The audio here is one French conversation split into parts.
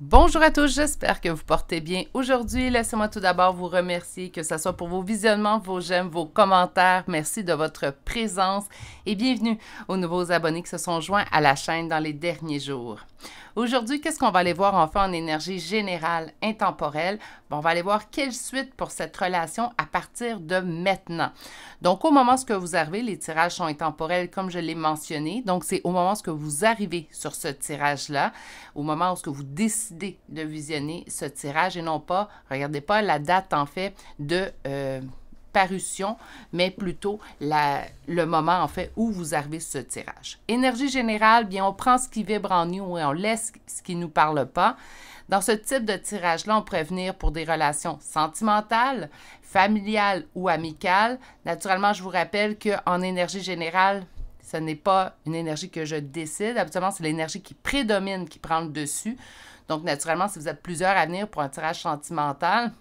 Bonjour à tous, j'espère que vous portez bien aujourd'hui. Laissez-moi tout d'abord vous remercier, que ce soit pour vos visionnements, vos j'aime, vos commentaires. Merci de votre présence et bienvenue aux nouveaux abonnés qui se sont joints à la chaîne dans les derniers jours. Aujourd'hui, qu'est-ce qu'on va aller voir enfin en énergie générale intemporelle? Bon, on va aller voir quelle suite pour cette relation à partir de maintenant. Donc, au moment où vous arrivez, les tirages sont intemporels comme je l'ai mentionné. Donc, c'est au moment où vous arrivez sur ce tirage-là, au moment où vous décidez de visionner ce tirage et non pas, regardez pas la date en fait de parution, mais plutôt le moment en fait où vous arrivez sur ce tirage. Énergie générale, bien on prend ce qui vibre en nous et on laisse ce qui ne nous parle pas. Dans ce type de tirage-là, on pourrait venir pour des relations sentimentales, familiales ou amicales. Naturellement, je vous rappelle qu'en énergie générale, ce n'est pas une énergie que je décide. Habituellement, c'est l'énergie qui prédomine, qui prend le dessus. Donc, naturellement, si vous êtes plusieurs à venir pour un tirage sentimental,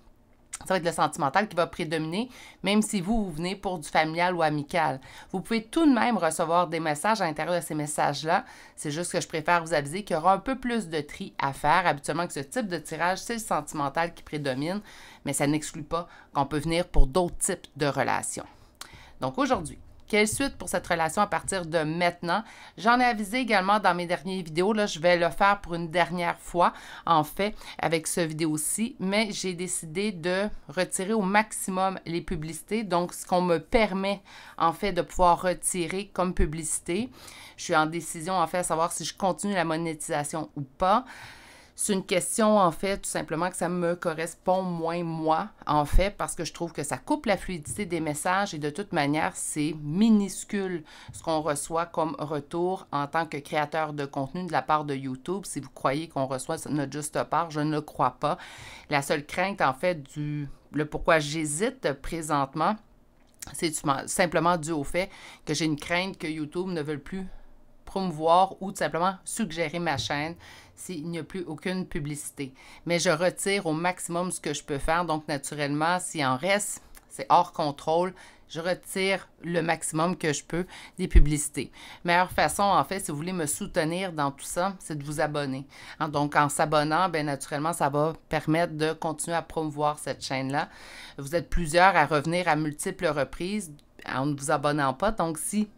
ça va être le sentimental qui va prédominer, même si vous venez pour du familial ou amical. Vous pouvez tout de même recevoir des messages à l'intérieur de ces messages-là. C'est juste que je préfère vous aviser qu'il y aura un peu plus de tri à faire. Habituellement, que ce type de tirage, c'est le sentimental qui prédomine, mais ça n'exclut pas qu'on peut venir pour d'autres types de relations. Donc aujourd'hui, quelle suite pour cette relation à partir de maintenant? J'en ai avisé également dans mes dernières vidéos. Là, je vais le faire pour une dernière fois, en fait, avec ce vidéo-ci. Mais j'ai décidé de retirer au maximum les publicités. Donc, ce qu'on me permet, en fait, de pouvoir retirer comme publicité. Je suis en décision, en fait, à savoir si je continue la monétisation ou pas. C'est une question, en fait, tout simplement que ça me correspond moins, moi, en fait, parce que je trouve que ça coupe la fluidité des messages et de toute manière, c'est minuscule ce qu'on reçoit comme retour en tant que créateur de contenu de la part de YouTube. Si vous croyez qu'on reçoit notre juste part, je ne le crois pas. La seule crainte, en fait, le pourquoi j'hésite présentement, c'est simplement dû au fait que j'ai une crainte que YouTube ne veuille plus promouvoir ou tout simplement suggérer ma chaîne s'il n'y a plus aucune publicité. Mais je retire au maximum ce que je peux faire. Donc, naturellement, s'il en reste, c'est hors contrôle. Je retire le maximum que je peux des publicités. Meilleure façon, en fait, si vous voulez me soutenir dans tout ça, c'est de vous abonner. Donc, en s'abonnant, bien naturellement, ça va permettre de continuer à promouvoir cette chaîne-là. Vous êtes plusieurs à revenir à multiples reprises en ne vous abonnant pas. Donc, si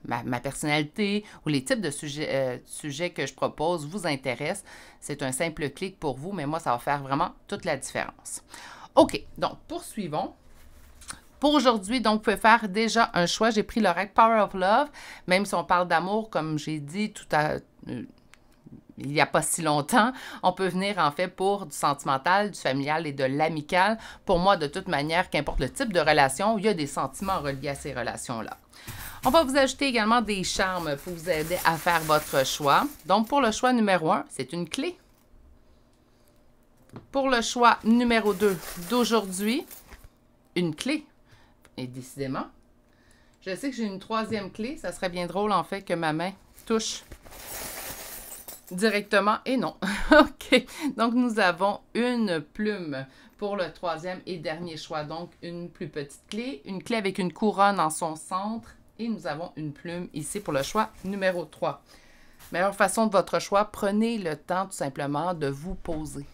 ma personnalité ou les types de sujets que je propose vous intéressent, c'est un simple clic pour vous, mais moi, ça va faire vraiment toute la différence. OK, donc poursuivons. Pour aujourd'hui, donc, vous pouvez faire déjà un choix. J'ai pris l'oracle Power of Love, même si on parle d'amour, comme j'ai dit il n'y a pas si longtemps, on peut venir en fait pour du sentimental, du familial et de l'amical. Pour moi, de toute manière, qu'importe le type de relation, il y a des sentiments reliés à ces relations-là. On va vous ajouter également des charmes pour vous aider à faire votre choix. Donc, pour le choix numéro 1, c'est une clé. Pour le choix numéro 2 d'aujourd'hui, une clé. Et décidément, je sais que j'ai une troisième clé. Ça serait bien drôle, en fait, que ma main touche directement et non. OK. Donc, nous avons une plume pour le troisième et dernier choix. Donc, une plus petite clé, une clé avec une couronne en son centre et nous avons une plume ici pour le choix numéro 3. Meilleure façon de votre choix, prenez le temps tout simplement de vous poser.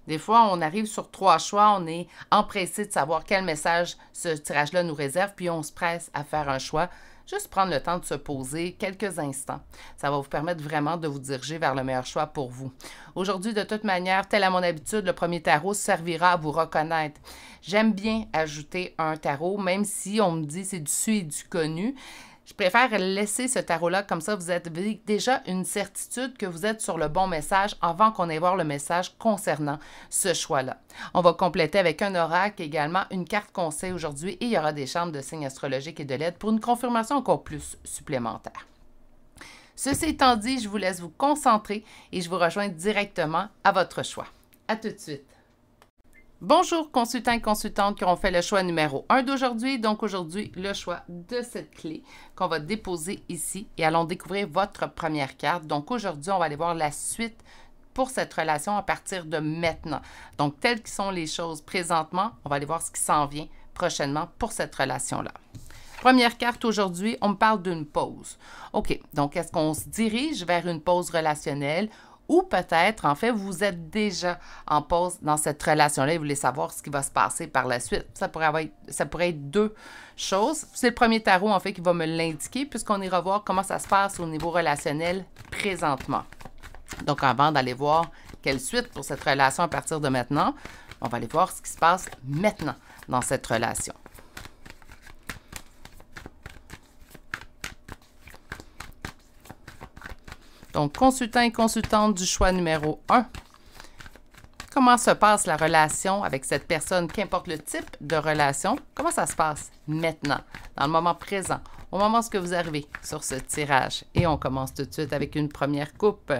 Des fois, on arrive sur 3 choix, on est empressé de savoir quel message ce tirage-là nous réserve, puis on se presse à faire un choix. Juste prendre le temps de se poser quelques instants. Ça va vous permettre vraiment de vous diriger vers le meilleur choix pour vous. Aujourd'hui, de toute manière, tel à mon habitude, le premier tarot servira à vous reconnaître. J'aime bien ajouter un tarot, même si on me dit c'est du su et du connu. Je préfère laisser ce tarot-là, comme ça vous avez déjà une certitude que vous êtes sur le bon message avant qu'on ait voir le message concernant ce choix-là. On va compléter avec un oracle également, une carte conseil aujourd'hui et il y aura des charmes de signes astrologiques et de l'aide pour une confirmation encore plus supplémentaire. Ceci étant dit, je vous laisse vous concentrer et je vous rejoins directement à votre choix. À tout de suite. Bonjour consultants et consultantes qui auront fait le choix numéro 1 d'aujourd'hui. Donc aujourd'hui, le choix de cette clé qu'on va déposer ici et allons découvrir votre première carte. Donc aujourd'hui, on va aller voir la suite pour cette relation à partir de maintenant. Donc telles que sont les choses présentement, on va aller voir ce qui s'en vient prochainement pour cette relation-là. Première carte aujourd'hui, on me parle d'une pause. OK, donc est-ce qu'on se dirige vers une pause relationnelle ou peut-être, en fait, vous êtes déjà en pause dans cette relation-là et vous voulez savoir ce qui va se passer par la suite. Ça pourrait être deux choses. C'est le premier tarot, en fait, qui va me l'indiquer puisqu'on ira voir comment ça se passe au niveau relationnel présentement. Donc, avant d'aller voir quelle suite pour cette relation à partir de maintenant, on va aller voir ce qui se passe maintenant dans cette relation. Donc, consultant et consultante du choix numéro 1. Comment se passe la relation avec cette personne, qu'importe le type de relation? Comment ça se passe maintenant, dans le moment présent, au moment où vous arrivez sur ce tirage? Et on commence tout de suite avec une première coupe.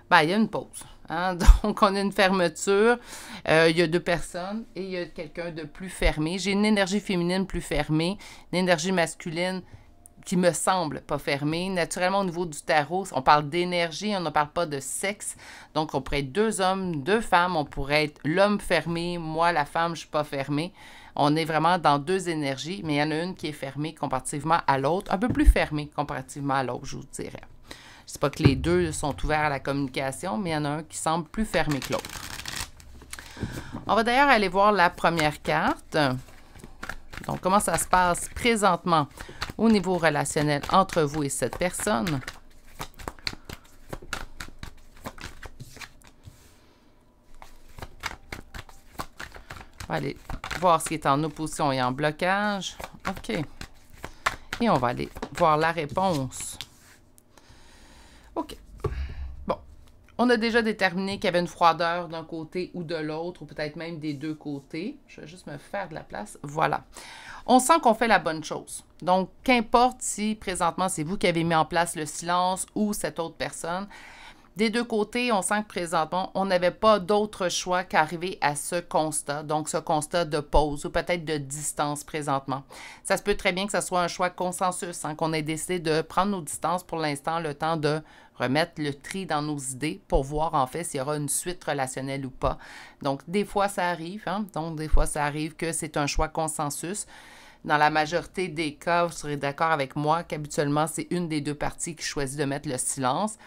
Ben, il y a une pause. Hein? Donc, on a une fermeture. Il y a deux personnes et il y a quelqu'un de plus fermé. J'ai une énergie féminine plus fermée, une énergie masculine qui me semble pas fermée. Naturellement, au niveau du tarot, on parle d'énergie, on ne parle pas de sexe. Donc, on pourrait être deux hommes, deux femmes. On pourrait être l'homme fermé, moi, la femme, je ne suis pas fermée. On est vraiment dans deux énergies, mais il y en a une qui est fermée comparativement à l'autre, un peu plus fermée comparativement à l'autre, je vous dirais. Je ne sais pas que les deux sont ouverts à la communication, mais il y en a un qui semble plus fermé que l'autre. On va d'ailleurs aller voir la première carte. Donc, comment ça se passe présentement au niveau relationnel entre vous et cette personne? On va aller voir ce qui est en opposition et en blocage. OK. Et on va aller voir la réponse. OK. Bon. On a déjà déterminé qu'il y avait une froideur d'un côté ou de l'autre, ou peut-être même des deux côtés. Je vais juste me faire de la place. Voilà. On sent qu'on fait la bonne chose. Donc, qu'importe si présentement c'est vous qui avez mis en place le silence ou cette autre personne, des deux côtés, on sent que présentement, on n'avait pas d'autre choix qu'arriver à ce constat. Donc, ce constat de pause ou peut-être de distance présentement. Ça se peut très bien que ce soit un choix consensus, hein, qu'on ait décidé de prendre nos distances pour l'instant, le temps de remettre le tri dans nos idées pour voir en fait s'il y aura une suite relationnelle ou pas. Donc, des fois, ça arrive. Hein? Donc, des fois, ça arrive que c'est un choix consensus. Dans la majorité des cas, vous serez d'accord avec moi qu'habituellement, c'est une des deux parties qui choisit de mettre le silence.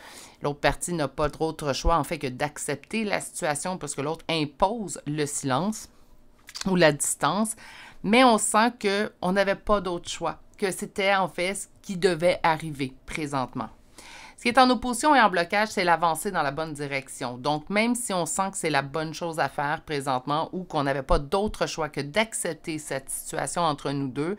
L'autre partie n'a pas d'autre choix, en fait, que d'accepter la situation parce que l'autre impose le silence ou la distance. Mais on sent qu'on n'avait pas d'autre choix, que c'était en fait ce qui devait arriver présentement. Ce qui est en opposition et en blocage, c'est l'avancée dans la bonne direction. Donc, même si on sent que c'est la bonne chose à faire présentement ou qu'on n'avait pas d'autre choix que d'accepter cette situation entre nous deux,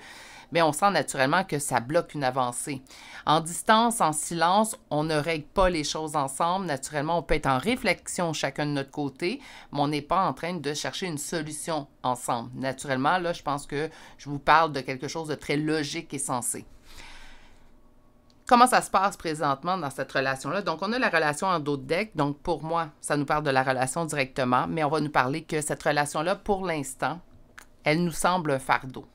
bien, on sent naturellement que ça bloque une avancée. En distance, en silence, on ne règle pas les choses ensemble. Naturellement, on peut être en réflexion chacun de notre côté, mais on n'est pas en train de chercher une solution ensemble. Naturellement, là, je pense que je vous parle de quelque chose de très logique et sensé. Comment ça se passe présentement dans cette relation-là? Donc, on a la relation en dos de deck. Donc, pour moi, ça nous parle de la relation directement, mais on va nous parler que cette relation-là, pour l'instant, elle nous semble un fardeau.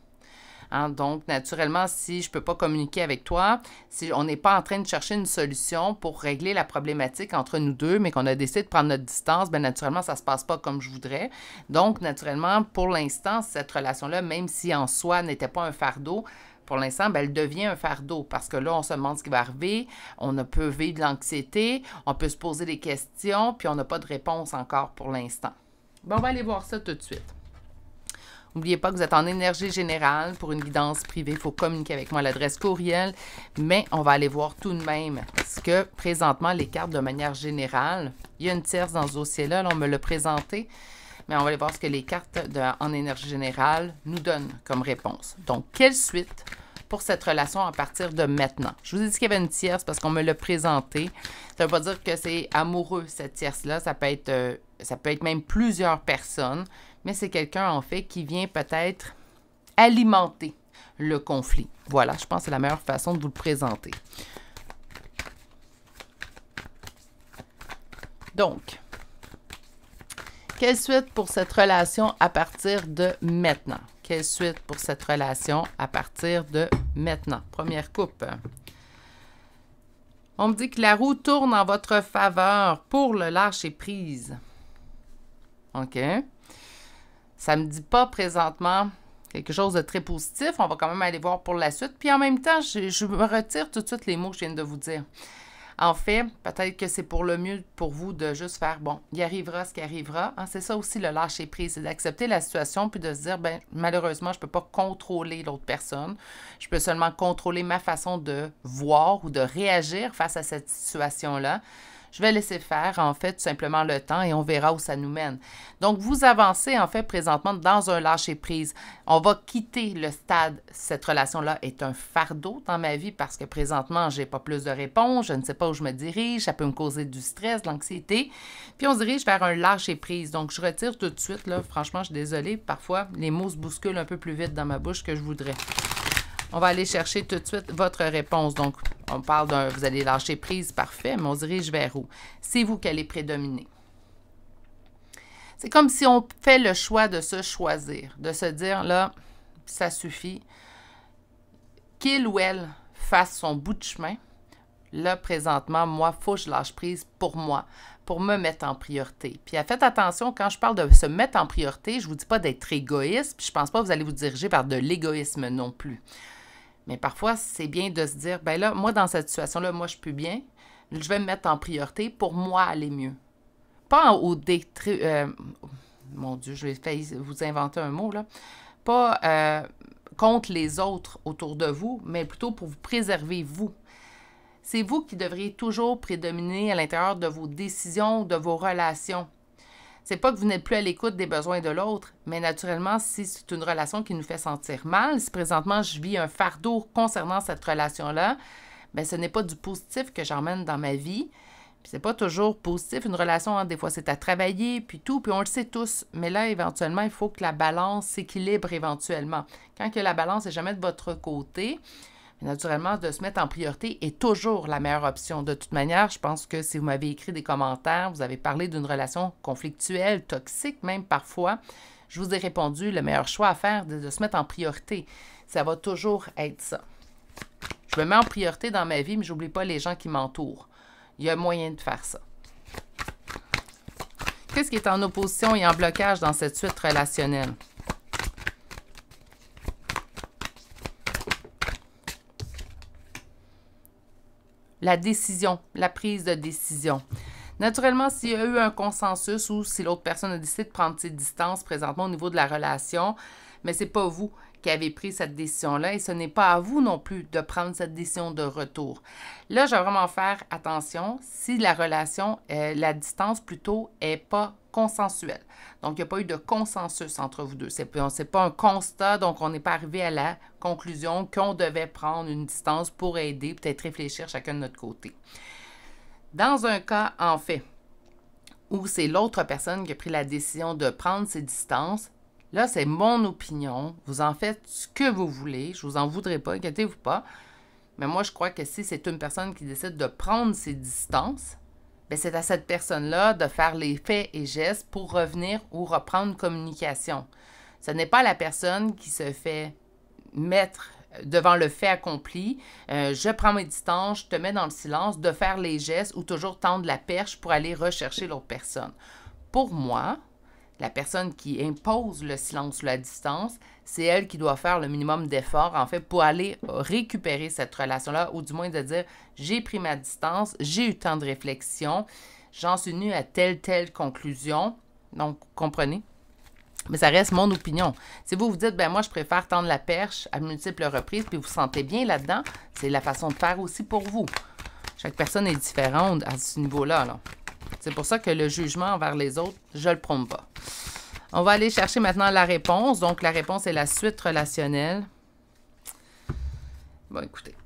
Hein? Donc, naturellement, si je ne peux pas communiquer avec toi, si on n'est pas en train de chercher une solution pour régler la problématique entre nous deux, mais qu'on a décidé de prendre notre distance, bien naturellement, ça ne se passe pas comme je voudrais. Donc, naturellement, pour l'instant, cette relation-là, même si en soi n'était pas un fardeau, pour l'instant, bien, elle devient un fardeau parce que là, on se demande ce qui va arriver, on peut vivre de l'anxiété, on peut se poser des questions, puis on n'a pas de réponse encore pour l'instant. Bon, on va aller voir ça tout de suite. N'oubliez pas que vous êtes en énergie générale. Pour une guidance privée, il faut communiquer avec moi à l'adresse courriel, mais on va aller voir tout de même parce que présentement, les cartes de manière générale, il y a une tierce dans ce dossier-là, là, on me l'a présenté, mais on va aller voir ce que les cartes en énergie générale nous donnent comme réponse. Donc, quelle suite pour cette relation à partir de maintenant? Je vous ai dit qu'il y avait une tierce parce qu'on me l'a présenté. Ça ne veut pas dire que c'est amoureux, cette tierce-là. Ça peut être même plusieurs personnes, mais c'est quelqu'un, en fait, qui vient peut-être alimenter le conflit. Voilà, je pense que c'est la meilleure façon de vous le présenter. Donc, quelle suite pour cette relation à partir de maintenant? Quelle suite pour cette relation à partir de maintenant? Première coupe. On me dit que la roue tourne en votre faveur pour le lâcher-prise. OK. Ça ne me dit pas présentement quelque chose de très positif. On va quand même aller voir pour la suite. Puis en même temps, je me retire tout de suite les mots que je viens de vous dire. En fait, peut-être que c'est pour le mieux pour vous de juste faire, bon, il arrivera ce qui arrivera. Hein, c'est ça aussi le lâcher-prise, c'est d'accepter la situation puis de se dire, ben malheureusement, je ne peux pas contrôler l'autre personne. Je peux seulement contrôler ma façon de voir ou de réagir face à cette situation-là. Je vais laisser faire, en fait, tout simplement le temps et on verra où ça nous mène. Donc, vous avancez, en fait, présentement dans un lâcher-prise. On va quitter le stade, cette relation-là est un fardeau dans ma vie parce que présentement, je n'ai pas plus de réponses, je ne sais pas où je me dirige, ça peut me causer du stress, de l'anxiété. Puis, on se dirige vers un lâcher-prise. Donc, je retire tout de suite, là. Franchement, je suis désolée. Parfois, les mots se bousculent un peu plus vite dans ma bouche que je voudrais. On va aller chercher tout de suite votre réponse. Donc, on parle d'un, vous allez lâcher prise, parfait, mais on se dirige vers où? C'est vous qui allez prédominer. C'est comme si on fait le choix de se choisir, de se dire, là, ça suffit. Qu'il ou elle fasse son bout de chemin. Là, présentement, moi, il faut que je lâche prise pour moi, pour me mettre en priorité. Puis faites attention, quand je parle de se mettre en priorité, je ne vous dis pas d'être égoïste, puis je ne pense pas que vous allez vous diriger vers de l'égoïsme non plus. Mais parfois, c'est bien de se dire, ben là, moi, dans cette situation-là, moi, je suis plus bien. Je vais me mettre en priorité pour moi aller mieux. Pas au détruit... mon Dieu, je vais failli vous inventer un mot, là. Pas contre les autres autour de vous, mais plutôt pour vous préserver, vous. C'est vous qui devriez toujours prédominer à l'intérieur de vos décisions, de vos relations. C'est pas que vous n'êtes plus à l'écoute des besoins de l'autre, mais naturellement, si c'est une relation qui nous fait sentir mal, si présentement je vis un fardeau concernant cette relation-là, bien, ce n'est pas du positif que j'emmène dans ma vie. Puis c'est pas toujours positif, une relation, hein, des fois c'est à travailler, puis tout, puis on le sait tous. Mais là, éventuellement, il faut que la balance s'équilibre éventuellement. Quand que la balance n'est jamais de votre côté, naturellement, de se mettre en priorité est toujours la meilleure option. De toute manière, je pense que si vous m'avez écrit des commentaires, vous avez parlé d'une relation conflictuelle, toxique même parfois, je vous ai répondu, le meilleur choix à faire, de se mettre en priorité. Ça va toujours être ça. Je me mets en priorité dans ma vie, mais je n'oublie pas les gens qui m'entourent. Il y a moyen de faire ça. Qu'est-ce qui est en opposition et en blocage dans cette suite relationnelle? La décision, la prise de décision. Naturellement, s'il y a eu un consensus ou si l'autre personne a décidé de prendre ses distances présentement au niveau de la relation, mais ce n'est pas vous qui avez pris cette décision-là et ce n'est pas à vous non plus de prendre cette décision de retour. Là, je vais vraiment faire attention si la relation, la distance plutôt, n'est pas consensuelle. Donc, il n'y a pas eu de consensus entre vous deux. Ce n'est pas un constat, donc on n'est pas arrivé à la conclusion qu'on devait prendre une distance pour aider, peut-être réfléchir chacun de notre côté. Dans un cas, en fait, où c'est l'autre personne qui a pris la décision de prendre ses distances, là, c'est mon opinion. Vous en faites ce que vous voulez. Je ne vous en voudrais pas, inquiétez-vous pas. Mais moi, je crois que si c'est une personne qui décide de prendre ses distances, bien, c'est à cette personne-là de faire les faits et gestes pour revenir ou reprendre une communication. Ce n'est pas la personne qui se fait mettre devant le fait accompli, je prends mes distances, je te mets dans le silence, de faire les gestes ou toujours tendre la perche pour aller rechercher l'autre personne. Pour moi, la personne qui impose le silence ou la distance, c'est elle qui doit faire le minimum d'efforts, en fait, pour aller récupérer cette relation-là, ou du moins de dire, j'ai pris ma distance, j'ai eu temps de réflexion, j'en suis venue à telle conclusion. Donc, comprenez? Mais ça reste mon opinion. Si vous vous dites, ben moi, je préfère tendre la perche à multiples reprises, puis vous vous sentez bien là-dedans, c'est la façon de faire aussi pour vous. Chaque personne est différente à ce niveau-là, là. C'est pour ça que le jugement envers les autres, je ne le prône pas. On va aller chercher maintenant la réponse. Donc, la réponse est la suite relationnelle. Bon, écoutez.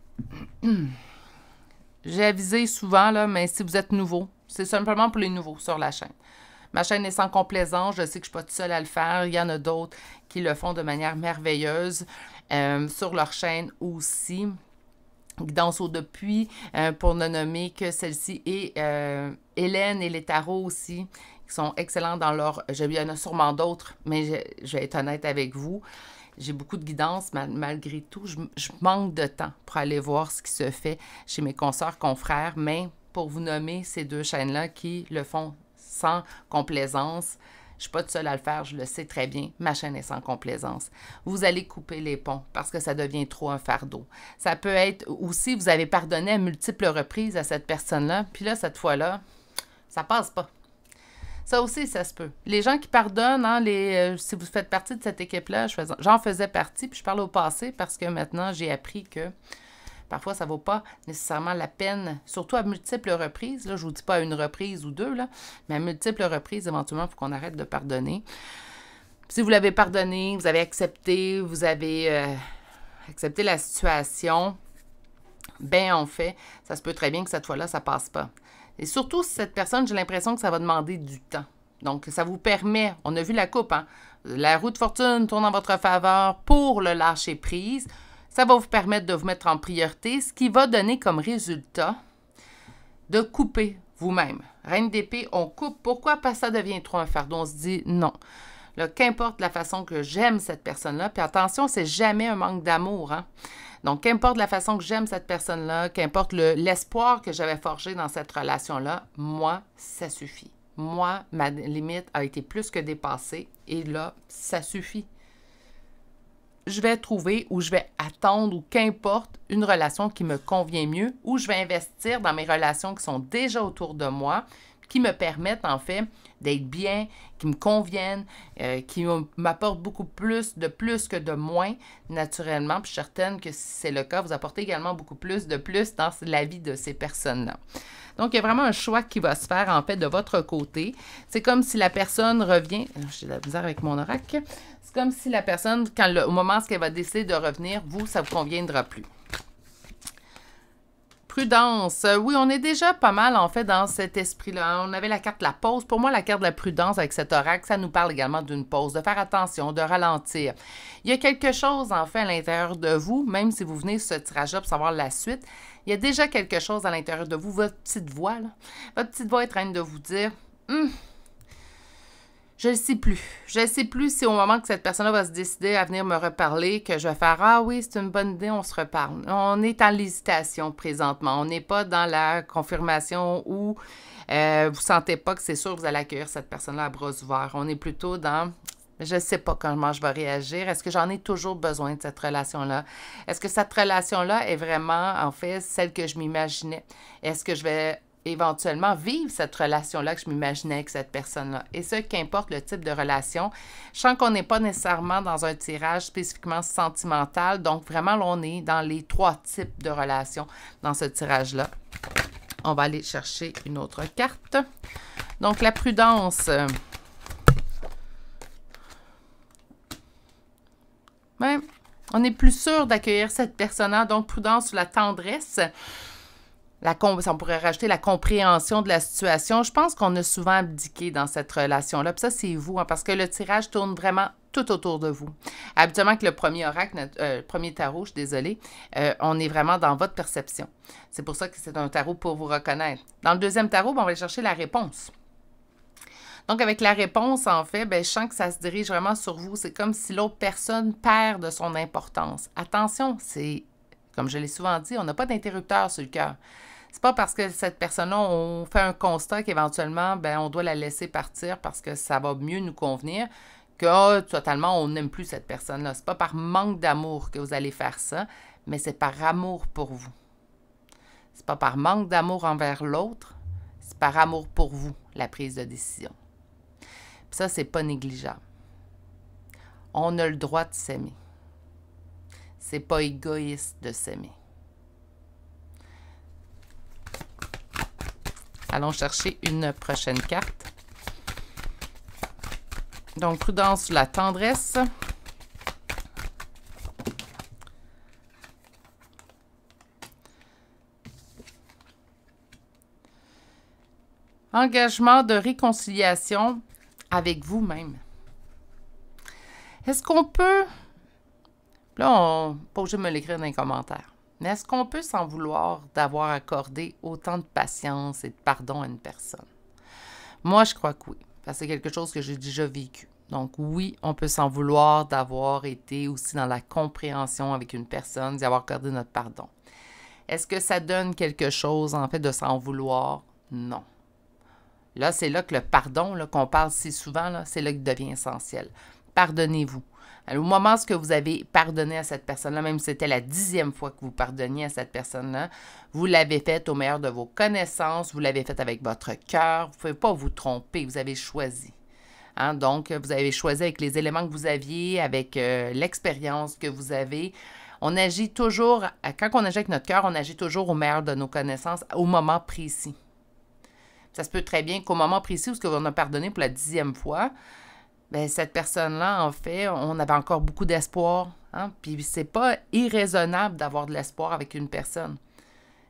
J'ai avisé souvent, là, mais si vous êtes nouveau, c'est simplement pour les nouveaux sur la chaîne. Ma chaîne est sans complaisance. Je sais que je ne suis pas toute seule à le faire. Il y en a d'autres qui le font de manière merveilleuse sur leur chaîne aussi. Guidance au depuis, pour ne nommer que celle-ci, et Hélène et les tarots aussi, qui sont excellents dans leur... Il y en a sûrement d'autres, mais je vais être honnête avec vous. J'ai beaucoup de guidance, malgré tout. Je manque de temps pour aller voir ce qui se fait chez mes consoeurs, confrères, mais pour vous nommer ces deux chaînes-là qui le font sans complaisance, Je ne suis pas toute seule à le faire, je le sais très bien. Ma chaîne est sans complaisance. Vous allez couper les ponts parce que ça devient trop un fardeau. Ça peut être aussi, vous avez pardonné à multiples reprises à cette personne-là, puis là, cette fois-là, ça passe pas. Ça aussi, ça se peut. Les gens qui pardonnent, hein, si vous faites partie de cette équipe-là, j'en faisais partie, puis je parle au passé parce que maintenant, j'ai appris que parfois, ça ne vaut pas nécessairement la peine, surtout à multiples reprises. Là, je ne vous dis pas à une reprise ou deux, là, mais à multiples reprises, éventuellement, il faut qu'on arrête de pardonner. Puis, si vous l'avez pardonné, vous avez accepté, vous avez accepté la situation, bien, en fait, ça se peut très bien que cette fois-là, ça ne passe pas. Et surtout, si cette personne, j'ai l'impression que ça va demander du temps. Donc, ça vous permet, on a vu la coupe, hein, la roue de fortune tourne en votre faveur pour le lâcher-prise. Ça va vous permettre de vous mettre en priorité, ce qui va donner comme résultat de couper vous-même. Reine d'épée, on coupe. Pourquoi? Parce que ça devient trop un fardeau. On se dit non. Là, qu'importe la façon que j'aime cette personne-là, puis attention, c'est jamais un manque d'amour, hein? Donc, qu'importe la façon que j'aime cette personne-là, qu'importe l'espoir que j'avais forgé dans cette relation-là, moi, ça suffit. Moi, ma limite a été plus que dépassée et là, ça suffit. Je vais trouver ou je vais attendre ou qu'importe une relation qui me convient mieux ou je vais investir dans mes relations qui sont déjà autour de moi, qui me permettent en fait d'être bien, qui me conviennent, qui m'apportent beaucoup plus que de moins naturellement. Puis je suis certaine que si c'est le cas, vous apportez également beaucoup plus dans la vie de ces personnes-là. Donc, il y a vraiment un choix qui va se faire, en fait, de votre côté. C'est comme si la personne revient... J'ai de la misère avec mon oracle. C'est comme si la personne, au moment où elle va décider de revenir, vous, ça ne vous conviendra plus. Prudence. Oui, on est déjà pas mal, en fait, dans cet esprit-là. On avait la carte de la pause. Pour moi, la carte de la prudence avec cet oracle, ça nous parle également d'une pause, de faire attention, de ralentir. Il y a quelque chose, en fait, à l'intérieur de vous, même si vous venez sur ce tirage-là pour savoir la suite, il y a déjà quelque chose à l'intérieur de vous, votre petite voix, là. Votre petite voix est en train de vous dire je ne sais plus. Je ne sais plus si au moment que cette personne-là va se décider à venir me reparler, que je vais faire « Ah oui, c'est une bonne idée, on se reparle ». On est en hésitation présentement. On n'est pas dans la confirmation où vous ne sentez pas que c'est sûr que vous allez accueillir cette personne-là à bras ouverts. On est plutôt dans « Je ne sais pas comment je vais réagir. Est-ce que j'en ai toujours besoin de cette relation-là? Est-ce que cette relation-là est vraiment, en fait, celle que je m'imaginais? Est-ce que je vais éventuellement vivre cette relation-là que je m'imaginais avec cette personne-là. Et ce, qu'importe le type de relation, je sens qu'on n'est pas nécessairement dans un tirage spécifiquement sentimental, donc vraiment, là, on est dans les 3 types de relations dans ce tirage-là. On va aller chercher une autre carte. Donc, la prudence. Ben, on est plus sûr d'accueillir cette personne-là, donc prudence sur la tendresse. On pourrait rajouter la compréhension de la situation. Je pense qu'on a souvent abdiqué dans cette relation-là. Puis ça, c'est vous, hein, parce que le tirage tourne vraiment tout autour de vous. Habituellement, avec le premier oracle, premier tarot, je suis désolée, on est vraiment dans votre perception. C'est pour ça que c'est un tarot pour vous reconnaître. Dans le deuxième tarot, on va aller chercher la réponse. Donc, avec la réponse, en fait, je sens que ça se dirige vraiment sur vous. C'est comme si l'autre personne perd de son importance. Attention, c'est, comme je l'ai souvent dit, on n'a pas d'interrupteur sur le cœur. C'est pas parce que cette personne-là, on fait un constat qu'éventuellement, on doit la laisser partir parce que ça va mieux nous convenir que totalement, on n'aime plus cette personne-là. C'est pas par manque d'amour que vous allez faire ça, mais c'est par amour pour vous. C'est pas par manque d'amour envers l'autre, c'est par amour pour vous, la prise de décision. Puis ça, c'est pas négligeable. On a le droit de s'aimer. C'est pas égoïste de s'aimer. Allons chercher une prochaine carte. Donc, prudence sur la tendresse. Engagement de réconciliation avec vous-même. Est-ce qu'on peut... Là, on n'est pas obligé de me l'écrire dans les commentaires. Mais est-ce qu'on peut s'en vouloir d'avoir accordé autant de patience et de pardon à une personne? Moi, je crois que oui, parce que c'est quelque chose que j'ai déjà vécu. Donc oui, on peut s'en vouloir d'avoir été aussi dans la compréhension avec une personne, d'y avoir accordé notre pardon. Est-ce que ça donne quelque chose, en fait, de s'en vouloir? Non. Là, c'est là que le pardon, là, qu'on parle si souvent, là, c'est là qu'il devient essentiel. Pardonnez-vous. Alors, au moment où vous avez pardonné à cette personne-là, même si c'était la 10e fois que vous pardonniez à cette personne-là, vous l'avez fait au meilleur de vos connaissances, vous l'avez fait avec votre cœur, vous ne pouvez pas vous tromper, vous avez choisi. Hein? Donc, vous avez choisi avec les éléments que vous aviez, avec l'expérience que vous avez. On agit toujours, quand on agit avec notre cœur, on agit toujours au meilleur de nos connaissances, au moment précis. Ça se peut très bien qu'au moment précis où on a pardonné pour la 10e fois, bien, cette personne-là, en fait, on avait encore beaucoup d'espoir. Hein? Puis c'est pas irraisonnable d'avoir de l'espoir avec une personne.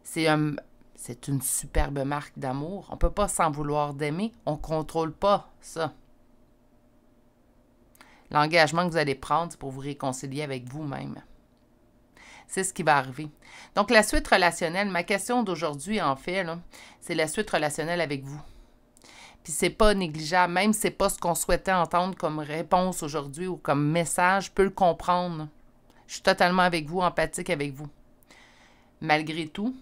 C'est une superbe marque d'amour. On ne peut pas s'en vouloir d'aimer. On ne contrôle pas ça. L'engagement que vous allez prendre, c'est pour vous réconcilier avec vous-même. C'est ce qui va arriver. Donc, la suite relationnelle, ma question d'aujourd'hui, en fait, c'est la suite relationnelle avec vous. Puis c'est pas négligeable, même si c'est pas ce qu'on souhaitait entendre comme réponse aujourd'hui ou comme message, je peux le comprendre. Je suis totalement avec vous, empathique avec vous. Malgré tout,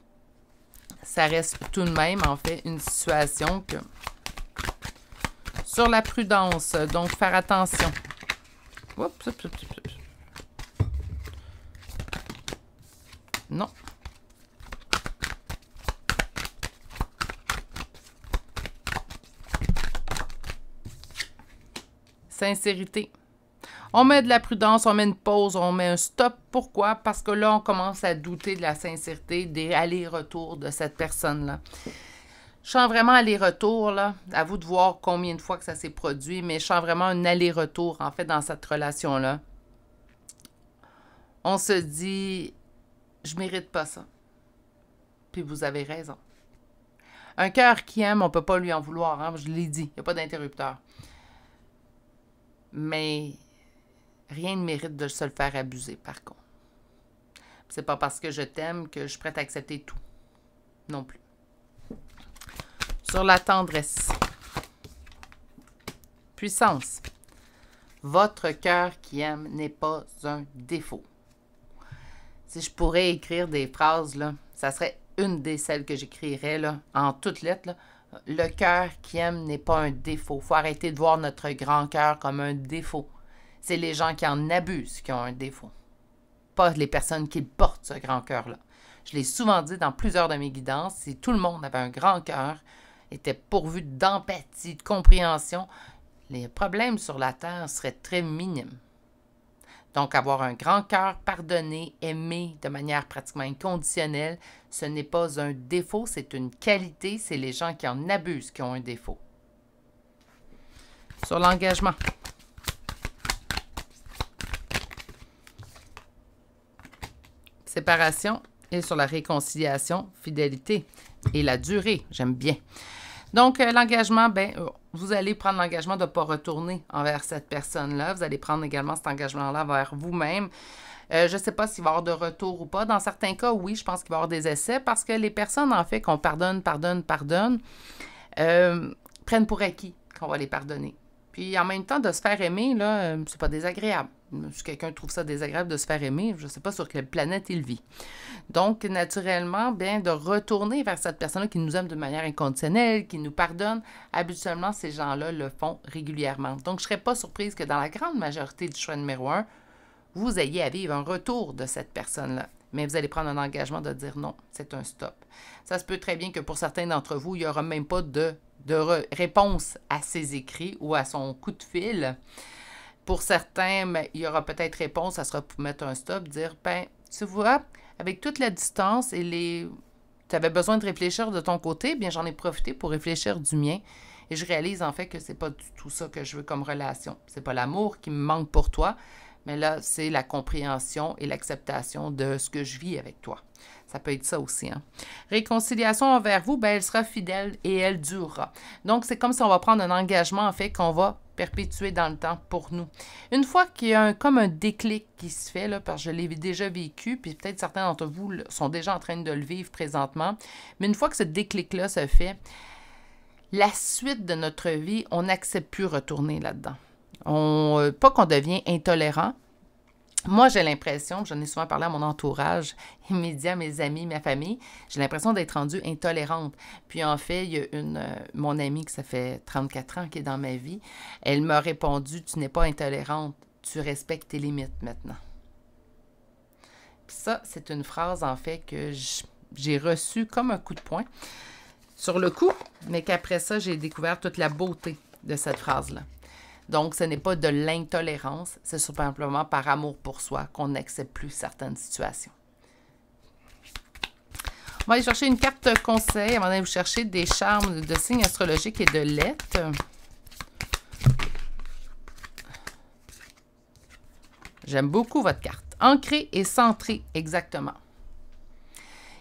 ça reste tout de même, en fait, une situation que... Sur la prudence, donc faire attention. Oups. Non. Sincérité. On met de la prudence, on met une pause, on met un stop. Pourquoi? Parce que là, on commence à douter de la sincérité, des allers-retours de cette personne-là. Je sens vraiment aller-retour, là. À vous de voir combien de fois que ça s'est produit, mais je sens vraiment un aller-retour, en fait, dans cette relation-là. On se dit, je mérite pas ça. Puis vous avez raison. Un cœur qui aime, on ne peut pas lui en vouloir, hein? Je l'ai dit, il n'y a pas d'interrupteur. Mais rien ne mérite de se le faire abuser, par contre. C'est pas parce que je t'aime que je suis prête à accepter tout. Non plus. Sur la tendresse. Puissance. Votre cœur qui aime n'est pas un défaut. Si je pourrais écrire des phrases, là, ça serait une des celles que j'écrirais là, en toutes lettres. Là. Le cœur qui aime n'est pas un défaut. Il faut arrêter de voir notre grand cœur comme un défaut. C'est les gens qui en abusent qui ont un défaut. Pas les personnes qui portent ce grand cœur-là. Je l'ai souvent dit dans plusieurs de mes guidances, si tout le monde avait un grand cœur, était pourvu d'empathie, de compréhension, les problèmes sur la Terre seraient très minimes. Donc, avoir un grand cœur, pardonner, aimer de manière pratiquement inconditionnelle, ce n'est pas un défaut, c'est une qualité. C'est les gens qui en abusent qui ont un défaut. Sur l'engagement. Séparation et sur la réconciliation, fidélité et la durée. J'aime bien. Donc, l'engagement, bien, vous allez prendre l'engagement de ne pas retourner envers cette personne-là. Vous allez prendre également cet engagement-là envers vous-même. Je ne sais pas s'il va y avoir de retour ou pas. Dans certains cas, oui, je pense qu'il va y avoir des essais parce que les personnes, en fait, qu'on pardonne, prennent pour acquis qu'on va les pardonner. Puis, en même temps, de se faire aimer, là, c'est pas désagréable. Si quelqu'un trouve ça désagréable de se faire aimer, je ne sais pas sur quelle planète il vit. Donc, naturellement, bien, de retourner vers cette personne-là qui nous aime de manière inconditionnelle, qui nous pardonne, habituellement, ces gens-là le font régulièrement. Donc, je ne serais pas surprise que dans la grande majorité du choix numéro 1, vous ayez à vivre un retour de cette personne-là. Mais vous allez prendre un engagement de dire non, c'est un stop. Ça se peut très bien que pour certains d'entre vous, il n'y aura même pas de réponse à ses écrits ou à son coup de fil. Pour certains, mais il y aura peut-être réponse, ça sera pour mettre un stop, dire, ben, tu vois, avec toute la distance et tu avais besoin de réfléchir de ton côté, bien, j'en ai profité pour réfléchir du mien. Et je réalise, en fait, que c'est pas du tout ça que je veux comme relation. C'est pas l'amour qui me manque pour toi, mais là, c'est la compréhension et l'acceptation de ce que je vis avec toi. Ça peut être ça aussi. Hein? Réconciliation envers vous, ben, elle sera fidèle et elle durera. Donc, c'est comme si on va prendre un engagement, en fait, qu'on va perpétuer dans le temps pour nous. Une fois qu'il y a comme un déclic qui se fait, là, parce que je l'ai déjà vécu, puis peut-être certains d'entre vous sont déjà en train de le vivre présentement, mais une fois que ce déclic-là se fait, la suite de notre vie, on n'accepte plus retourner là-dedans. Pas qu'on devient intolérant, Moi, j'ai l'impression, j'en ai souvent parlé à mon entourage immédiat, mes amis, ma famille, j'ai l'impression d'être rendue intolérante. Puis en fait, il y a mon amie qui ça fait 34 ans qui est dans ma vie, elle m'a répondu, tu n'es pas intolérante, tu respectes tes limites maintenant. Puis ça, c'est une phrase en fait que j'ai reçue comme un coup de poing sur le coup, mais qu'après ça, j'ai découvert toute la beauté de cette phrase-là. Donc, ce n'est pas de l'intolérance, c'est simplement par amour pour soi qu'on n'accepte plus certaines situations. On va aller chercher une carte conseil avant d'aller vous chercher des charmes de signes astrologiques et de lettres. J'aime beaucoup votre carte. Ancrée et centrée, exactement.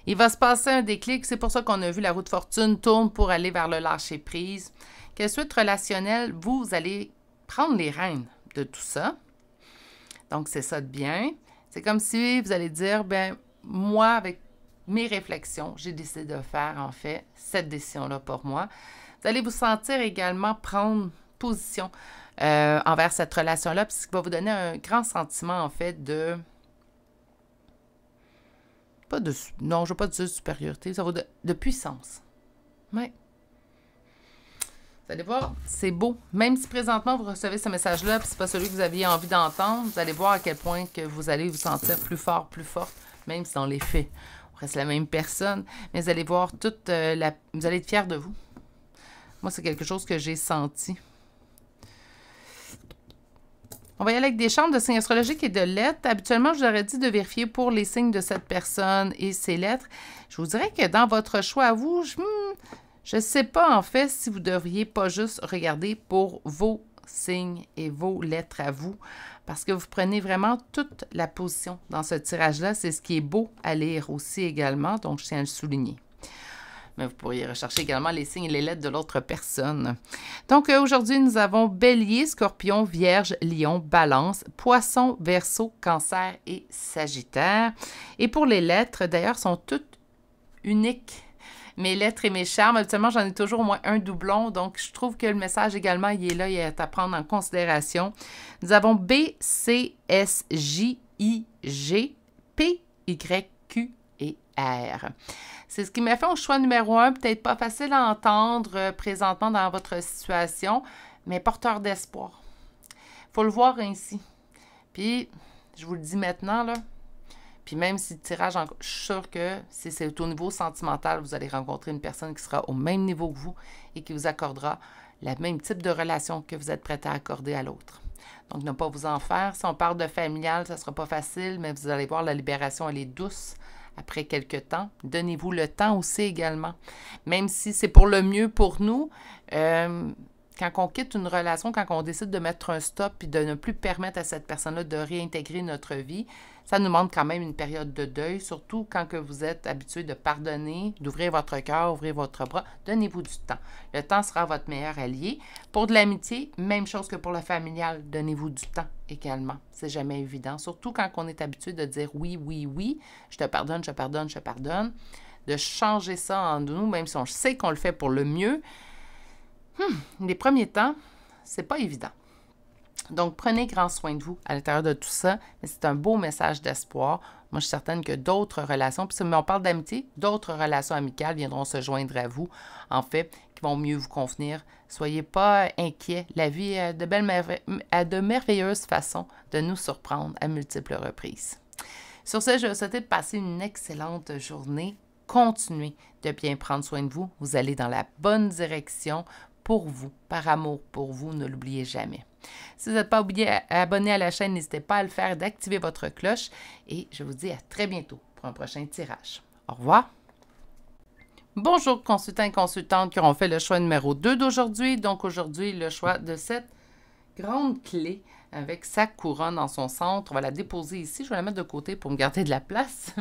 Il va se passer un déclic, c'est pour ça qu'on a vu la roue de fortune tourne pour aller vers le lâcher-prise. Quelle suite relationnelle, vous allez prendre les rênes de tout ça. Donc, c'est ça de bien. C'est comme si vous allez dire, ben moi, avec mes réflexions, j'ai décidé de faire, en fait, cette décision-là pour moi. Vous allez vous sentir également prendre position envers cette relation-là, puis ce qui va vous donner un grand sentiment, en fait, de... non, je ne veux pas dire supériorité, ça va de puissance. Oui. Vous allez voir, c'est beau. Même si présentement, vous recevez ce message-là, puis ce n'est pas celui que vous aviez envie d'entendre, vous allez voir à quel point que vous allez vous sentir plus fort, plus forte, même si dans les faits, on reste la même personne. Mais vous allez voir toute vous allez être fiers de vous. Moi, c'est quelque chose que j'ai senti. On va y aller avec des charmes de signes astrologiques et de lettres. Habituellement, je vous aurais dit de vérifier pour les signes de cette personne et ses lettres. Je vous dirais que dans votre choix à vous, je ne sais pas, en fait, si vous ne devriez pas juste regarder pour vos signes et vos lettres à vous, parce que vous prenez vraiment toute la position dans ce tirage-là. C'est ce qui est beau à lire aussi également, donc je tiens à le souligner. Mais vous pourriez rechercher également les signes et les lettres de l'autre personne. Donc, aujourd'hui, nous avons Bélier, Scorpion, Vierge, Lion, Balance, Poisson, Verseau, Cancer et Sagittaire. Et pour les lettres, d'ailleurs, sont toutes uniques. Mes lettres et mes charmes, habituellement, j'en ai toujours au moins un doublon, donc je trouve que le message également, il est là, il est à prendre en considération. Nous avons B, C, S, J, I, G, P, Y, Q et R. C'est ce qui m'a fait au choix numéro 1, peut-être pas facile à entendre présentement dans votre situation, mais porteur d'espoir. Il faut le voir ainsi. Puis, je vous le dis maintenant, là, puis même si le tirage, je suis sûre que si c'est au niveau sentimental, vous allez rencontrer une personne qui sera au même niveau que vous et qui vous accordera le même type de relation que vous êtes prêt à accorder à l'autre. Donc, ne pas vous en faire. Si on parle de familial, ça ne sera pas facile, mais vous allez voir, la libération, elle est douce après quelques temps. Donnez-vous le temps aussi également. Même si c'est pour le mieux pour nous, quand on quitte une relation, quand on décide de mettre un stop et de ne plus permettre à cette personne-là de réintégrer notre vie, ça nous demande quand même une période de deuil, surtout quand que vous êtes habitué de pardonner, d'ouvrir votre cœur, ouvrir votre bras. Donnez-vous du temps. Le temps sera votre meilleur allié. Pour de l'amitié, même chose que pour le familial, donnez-vous du temps également. C'est jamais évident, surtout quand on est habitué de dire oui, oui, oui, je te pardonne, je te pardonne, je te pardonne. De changer ça en nous, même si on sait qu'on le fait pour le mieux, les premiers temps, c'est pas évident. Donc, prenez grand soin de vous à l'intérieur de tout ça, mais c'est un beau message d'espoir. Moi, je suis certaine que d'autres relations, puis si on parle d'amitié, d'autres relations amicales viendront se joindre à vous, en fait, qui vont mieux vous convenir. Soyez pas inquiets. La vie a de merveilleuses façons de nous surprendre à multiples reprises. Sur ce, je vais vous souhaiter de passer une excellente journée. Continuez de bien prendre soin de vous. Vous allez dans la bonne direction pour vous, par amour pour vous, ne l'oubliez jamais. Si vous n'êtes pas abonné à la chaîne, n'hésitez pas à le faire, d'activer votre cloche et je vous dis à très bientôt pour un prochain tirage. Au revoir! Bonjour consultants et consultantes qui auront fait le choix numéro 2 d'aujourd'hui. Donc aujourd'hui, le choix de cette grande clé avec sa couronne dans son centre. On va la déposer ici. Je vais la mettre de côté pour me garder de la place.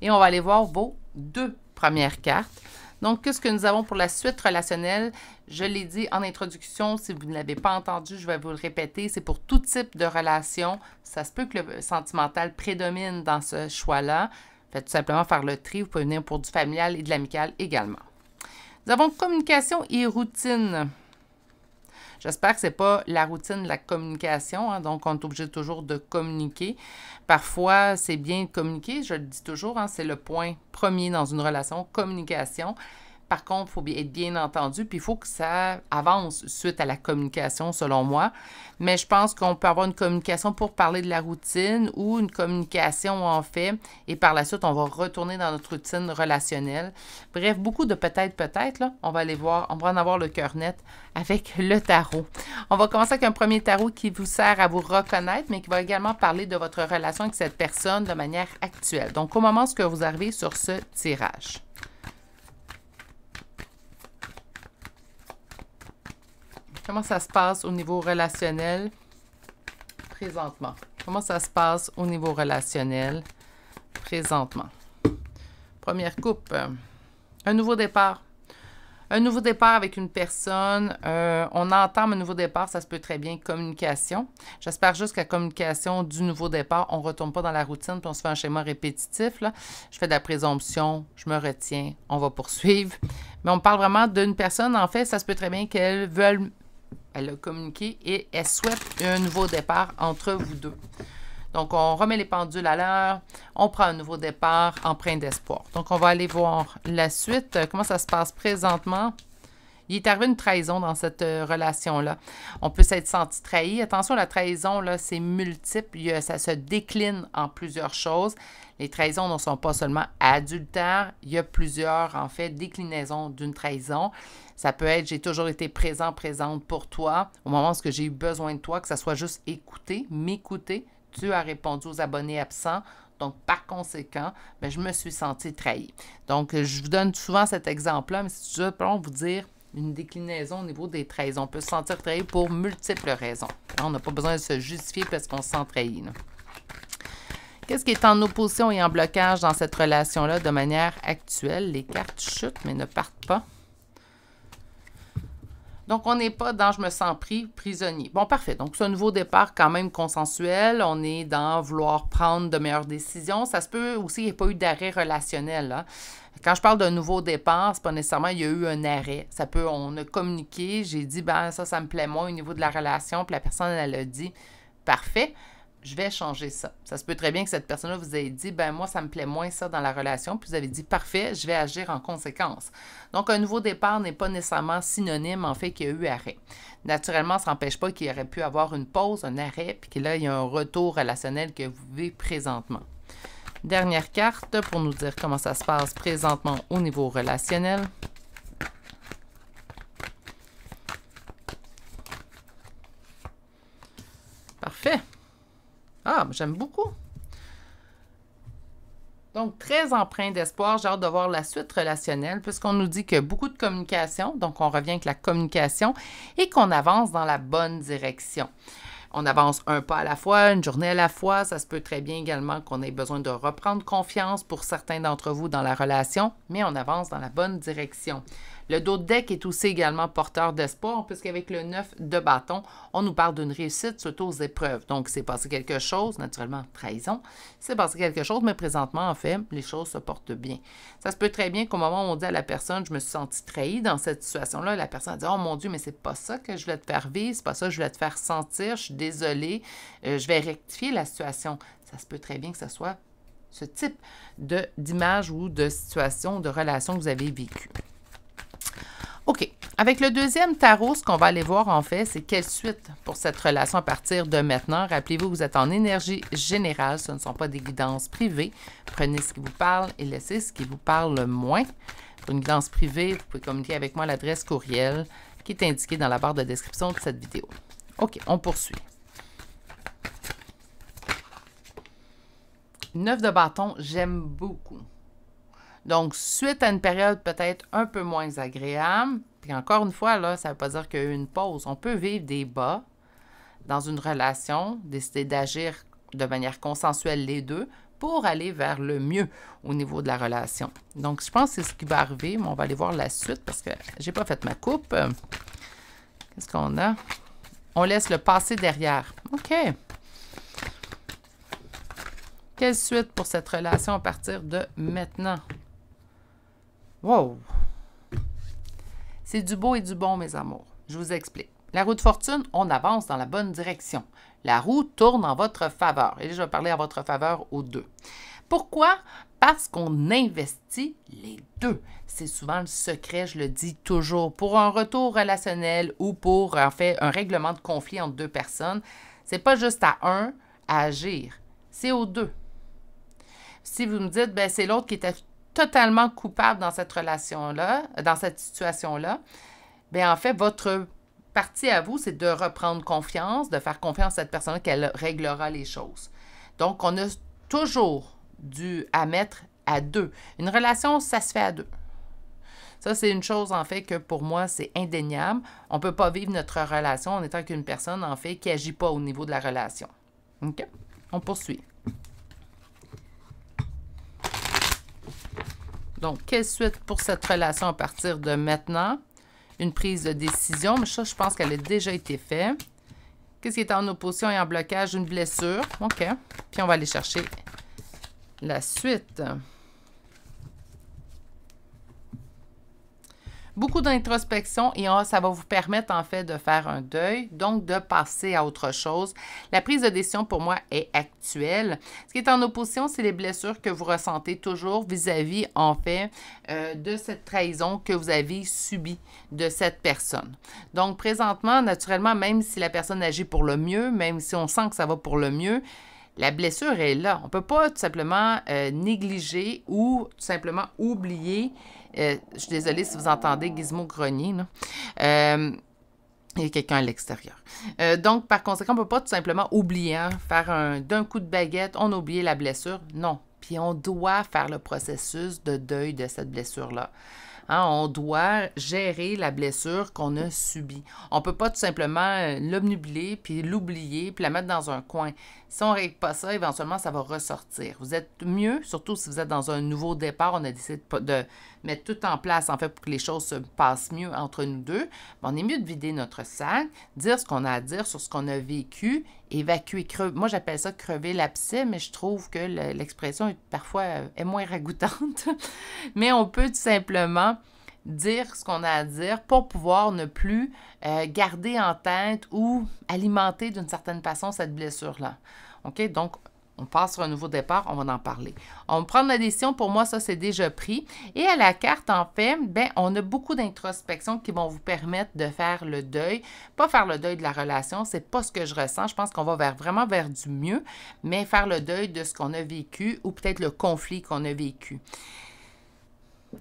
Et on va aller voir vos 2 premières cartes. Donc, qu'est-ce que nous avons pour la suite relationnelle? Je l'ai dit en introduction, si vous ne l'avez pas entendu, je vais vous le répéter, c'est pour tout type de relation. Ça se peut que le sentimental prédomine dans ce choix-là. Faites tout simplement faire le tri. Vous pouvez venir pour du familial et de l'amical également. Nous avons communication et routine. J'espère que ce n'est pas la routine de la communication, hein, donc on est obligé toujours de communiquer. Parfois, c'est bien de communiquer, je le dis toujours, hein, c'est le point premier dans une relation, communication. Par contre, il faut être bien entendu, puis il faut que ça avance suite à la communication, selon moi. Mais je pense qu'on peut avoir une communication pour parler de la routine ou une communication, en fait, et par la suite, on va retourner dans notre routine relationnelle. Bref, beaucoup de peut-être, là. On va aller voir, on va en avoir le cœur net avec le tarot. On va commencer avec un premier tarot qui vous sert à vous reconnaître, mais qui va également parler de votre relation avec cette personne de manière actuelle. Donc, au moment où vous arrivez sur ce tirage. Comment ça se passe au niveau relationnel présentement? Comment ça se passe au niveau relationnel présentement? Première coupe, un nouveau départ. Un nouveau départ avec une personne, on entame un nouveau départ, ça se peut très bien, communication. J'espère juste que la communication du nouveau départ, on ne retourne pas dans la routine, puis on se fait un schéma répétitif, là. Je fais de la présomption, je me retiens, on va poursuivre. Mais on parle vraiment d'une personne, en fait, ça se peut très bien qu'elle veuille... Elle a communiqué et elle souhaite un nouveau départ entre vous deux. Donc, on remet les pendules à l'heure, on prend un nouveau départ empreint d'espoir. Donc, on va aller voir la suite. Comment ça se passe présentement? Il est arrivé une trahison dans cette relation-là. On peut s'être senti trahi. Attention, la trahison, là, c'est multiple. Ça se décline en plusieurs choses. Les trahisons ne sont pas seulement adultères. Il y a plusieurs, en fait, déclinaisons d'une trahison. Ça peut être « j'ai toujours été présent, présente pour toi » au moment où j'ai eu besoin de toi, que ça soit juste écouter, m'écouter. Tu as répondu aux abonnés absents. Donc, par conséquent, bien, je me suis sentie trahie. Donc, je vous donne souvent cet exemple-là, mais c'est juste pour vous dire une déclinaison au niveau des trahisons. On peut se sentir trahi pour multiples raisons. On n'a pas besoin de se justifier parce qu'on se sent trahi. Qu'est-ce qui est en opposition et en blocage dans cette relation-là de manière actuelle? Les cartes chutent, mais ne partent pas. Donc, on n'est pas dans « je me sens prisonnier ». Bon, parfait. Donc, c'est un nouveau départ quand même consensuel. On est dans vouloir prendre de meilleures décisions. Ça se peut aussi qu'il n'y ait pas eu d'arrêt relationnel. Là. Quand je parle d'un nouveau départ, c'est pas nécessairement il y a eu un arrêt. Ça peut, on a communiqué, j'ai dit, ben ça me plaît moins au niveau de la relation. Puis la personne, elle a dit, parfait, je vais changer ça. Ça se peut très bien que cette personne-là vous ait dit, ben moi, ça me plaît moins ça dans la relation. Puis vous avez dit, parfait, je vais agir en conséquence. Donc, un nouveau départ n'est pas nécessairement synonyme, en fait, qu'il y a eu arrêt. Naturellement, ça n'empêche pas qu'il y aurait pu avoir une pause, un arrêt, puis que là, il y a un retour relationnel que vous vivez présentement. Dernière carte pour nous dire comment ça se passe présentement au niveau relationnel. Parfait. Ah, j'aime beaucoup. Donc, très empreint d'espoir. J'ai hâte de voir la suite relationnelle puisqu'on nous dit que beaucoup de communication, donc on revient avec la communication et qu'on avance dans la bonne direction. On avance un pas à la fois, une journée à la fois. Ça se peut très bien également qu'on ait besoin de reprendre confiance pour certains d'entre vous dans la relation, mais on avance dans la bonne direction. Le dos de deck est aussi également porteur d'espoir, puisqu'avec le 9 de bâton, on nous parle d'une réussite suite aux épreuves. Donc, il s'est passé quelque chose, naturellement, trahison. Il s'est passé quelque chose, mais présentement, en fait, les choses se portent bien. Ça se peut très bien qu'au moment où on dit à la personne, je me suis sentie trahie dans cette situation-là, la personne dit, oh mon Dieu, mais c'est pas ça que je voulais te faire vivre, c'est pas ça que je voulais te faire sentir, je suis désolée, je vais rectifier la situation. Ça se peut très bien que ce soit ce type d'image ou de situation, de relation que vous avez vécue. OK. Avec le deuxième tarot, ce qu'on va aller voir, en fait, c'est quelle suite pour cette relation à partir de maintenant. Rappelez-vous, vous êtes en énergie générale. Ce ne sont pas des guidances privées. Prenez ce qui vous parle et laissez ce qui vous parle moins. Pour une guidance privée, vous pouvez communiquer avec moi à l'adresse courriel qui est indiquée dans la barre de description de cette vidéo. OK, on poursuit. 9 de bâton, j'aime beaucoup. Donc, suite à une période peut-être un peu moins agréable, puis encore une fois, là, ça ne veut pas dire qu'il y a eu une pause. On peut vivre des bas dans une relation, décider d'agir de manière consensuelle les deux pour aller vers le mieux au niveau de la relation. Donc, je pense que c'est ce qui va arriver, mais on va aller voir la suite parce que je n'ai pas fait ma coupe. Qu'est-ce qu'on a? On laisse le passé derrière. OK. Quelle suite pour cette relation à partir de maintenant? Wow! C'est du beau et du bon, mes amours. Je vous explique. La roue de fortune, on avance dans la bonne direction. La roue tourne en votre faveur. Et là, je vais parler en votre faveur aux deux. Pourquoi? Parce qu'on investit les deux. C'est souvent le secret, je le dis toujours. Pour un retour relationnel ou pour, en fait, un règlement de conflit entre deux personnes, c'est pas juste à un à agir, c'est aux deux. Si vous me dites, ben c'est l'autre qui était totalement coupable dans cette relation-là, dans cette situation-là, bien en fait, votre partie à vous, c'est de reprendre confiance, de faire confiance à cette personne qu'elle réglera les choses. Donc, on a toujours dû à mettre à deux. Une relation, ça se fait à deux. Ça, c'est une chose, en fait, que pour moi, c'est indéniable. On ne peut pas vivre notre relation en étant qu'une personne, en fait, qui n'agit pas au niveau de la relation. OK? On poursuit. Donc, quelle suite pour cette relation à partir de maintenant? Une prise de décision, mais ça, je pense qu'elle a déjà été faite. Qu'est-ce qui est en opposition et en blocage? Une blessure. OK. Puis, on va aller chercher la suite. Beaucoup d'introspection et ça va vous permettre en fait de faire un deuil, donc de passer à autre chose. La prise de décision pour moi est actuelle. Ce qui est en opposition, c'est les blessures que vous ressentez toujours vis-à-vis en fait de cette trahison que vous avez subie de cette personne. Donc présentement, naturellement, même si la personne agit pour le mieux, même si on sent que ça va pour le mieux, la blessure est là. On ne peut pas tout simplement négliger ou tout simplement oublier. Je suis désolée si vous entendez Gizmo grogner. Il y a quelqu'un à l'extérieur. Donc, par conséquent, on ne peut pas tout simplement oublier, hein, faire d'un coup de baguette, on a oublié la blessure. Non. Puis on doit faire le processus de deuil de cette blessure-là. Hein, on doit gérer la blessure qu'on a subie. On ne peut pas tout simplement l'obnubiler, puis l'oublier, puis la mettre dans un coin. Si on ne règle pas ça, éventuellement, ça va ressortir. Vous êtes mieux, surtout si vous êtes dans un nouveau départ, on a décidé de mettre tout en place, en fait, pour que les choses se passent mieux entre nous deux. On est mieux de vider notre sac, dire ce qu'on a à dire sur ce qu'on a vécu, évacuer, crever. Moi, j'appelle ça crever l'abcès, mais je trouve que l'expression parfois est moins ragoûtante. Mais on peut tout simplement dire ce qu'on a à dire pour pouvoir ne plus garder en tête ou alimenter d'une certaine façon cette blessure-là. OK? Donc, on passe sur un nouveau départ, on va en parler. On va prendre la décision, pour moi, ça, c'est déjà pris. Et à la carte, en fait, bien, on a beaucoup d'introspection qui vont vous permettre de faire le deuil. Pas faire le deuil de la relation, c'est pas ce que je ressens. Je pense qu'on va vraiment vers du mieux, mais faire le deuil de ce qu'on a vécu ou peut-être le conflit qu'on a vécu.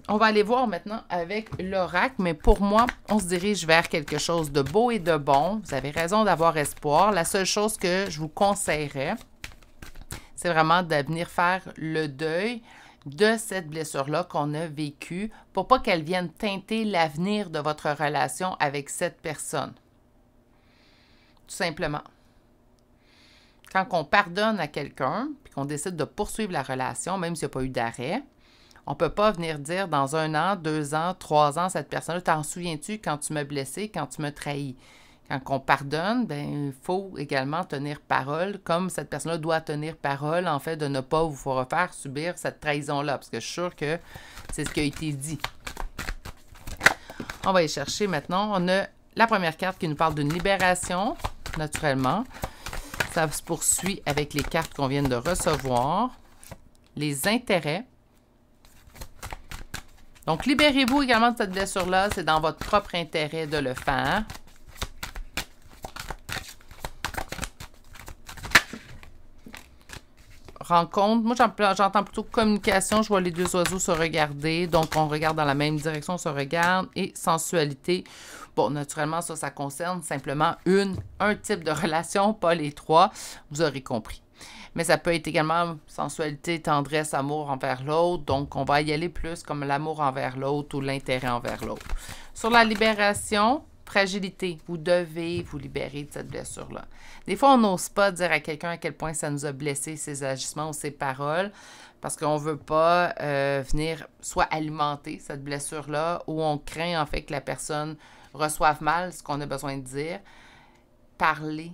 On va aller voir maintenant avec l'oracle, mais pour moi, on se dirige vers quelque chose de beau et de bon. Vous avez raison d'avoir espoir. La seule chose que je vous conseillerais, c'est vraiment de venir faire le deuil de cette blessure-là qu'on a vécue pour pas qu'elle vienne teinter l'avenir de votre relation avec cette personne. Tout simplement. Quand on pardonne à quelqu'un, puis qu'on décide de poursuivre la relation, même s'il n'y a pas eu d'arrêt, on ne peut pas venir dire dans 1 an, 2 ans, 3 ans, cette personne-là, t'en souviens-tu quand tu m'as blessé, quand tu m'as trahi? Quand on pardonne, bien, il faut également tenir parole, comme cette personne-là doit tenir parole, en fait, de ne pas vous refaire subir cette trahison-là, parce que je suis sûre que c'est ce qui a été dit. On va aller chercher maintenant. On a la première carte qui nous parle d'une libération, naturellement. Ça se poursuit avec les cartes qu'on vient de recevoir. Les intérêts. Donc, libérez-vous également de cette blessure-là. C'est dans votre propre intérêt de le faire. Rencontre. Moi, j'entends plutôt communication. Je vois les deux oiseaux se regarder. Donc, on regarde dans la même direction, on se regarde. Et sensualité. Bon, naturellement, ça concerne simplement un type de relation, pas les trois. Vous aurez compris. Mais ça peut être également sensualité, tendresse, amour envers l'autre. Donc, on va y aller plus comme l'amour envers l'autre ou l'intérêt envers l'autre. Sur la libération, fragilité. Vous devez vous libérer de cette blessure-là. Des fois, on n'ose pas dire à quelqu'un à quel point ça nous a blessé, ses agissements ou ses paroles, parce qu'on ne veut pas venir soit alimenter cette blessure-là, ou on craint en fait que la personne reçoive mal ce qu'on a besoin de dire. Parlez.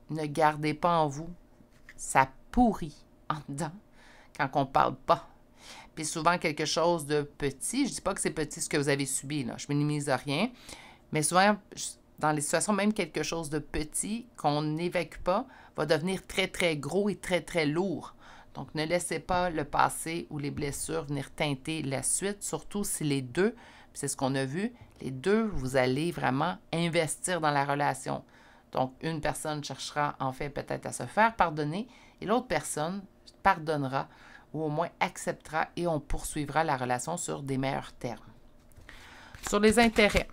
Ne gardez pas en vous. Ça pourrit en dedans quand on ne parle pas. Puis souvent, quelque chose de petit, je ne dis pas que c'est petit ce que vous avez subi, là, je minimise rien, mais souvent, dans les situations, même quelque chose de petit qu'on n'évacue pas, va devenir très, très gros et très, très lourd. Donc, ne laissez pas le passé ou les blessures venir teinter la suite, surtout si les deux, c'est ce qu'on a vu, les deux, vous allez vraiment investir dans la relation. Donc, une personne cherchera en fait peut-être à se faire pardonner et l'autre personne pardonnera ou au moins acceptera et on poursuivra la relation sur des meilleurs termes. Sur les intérêts.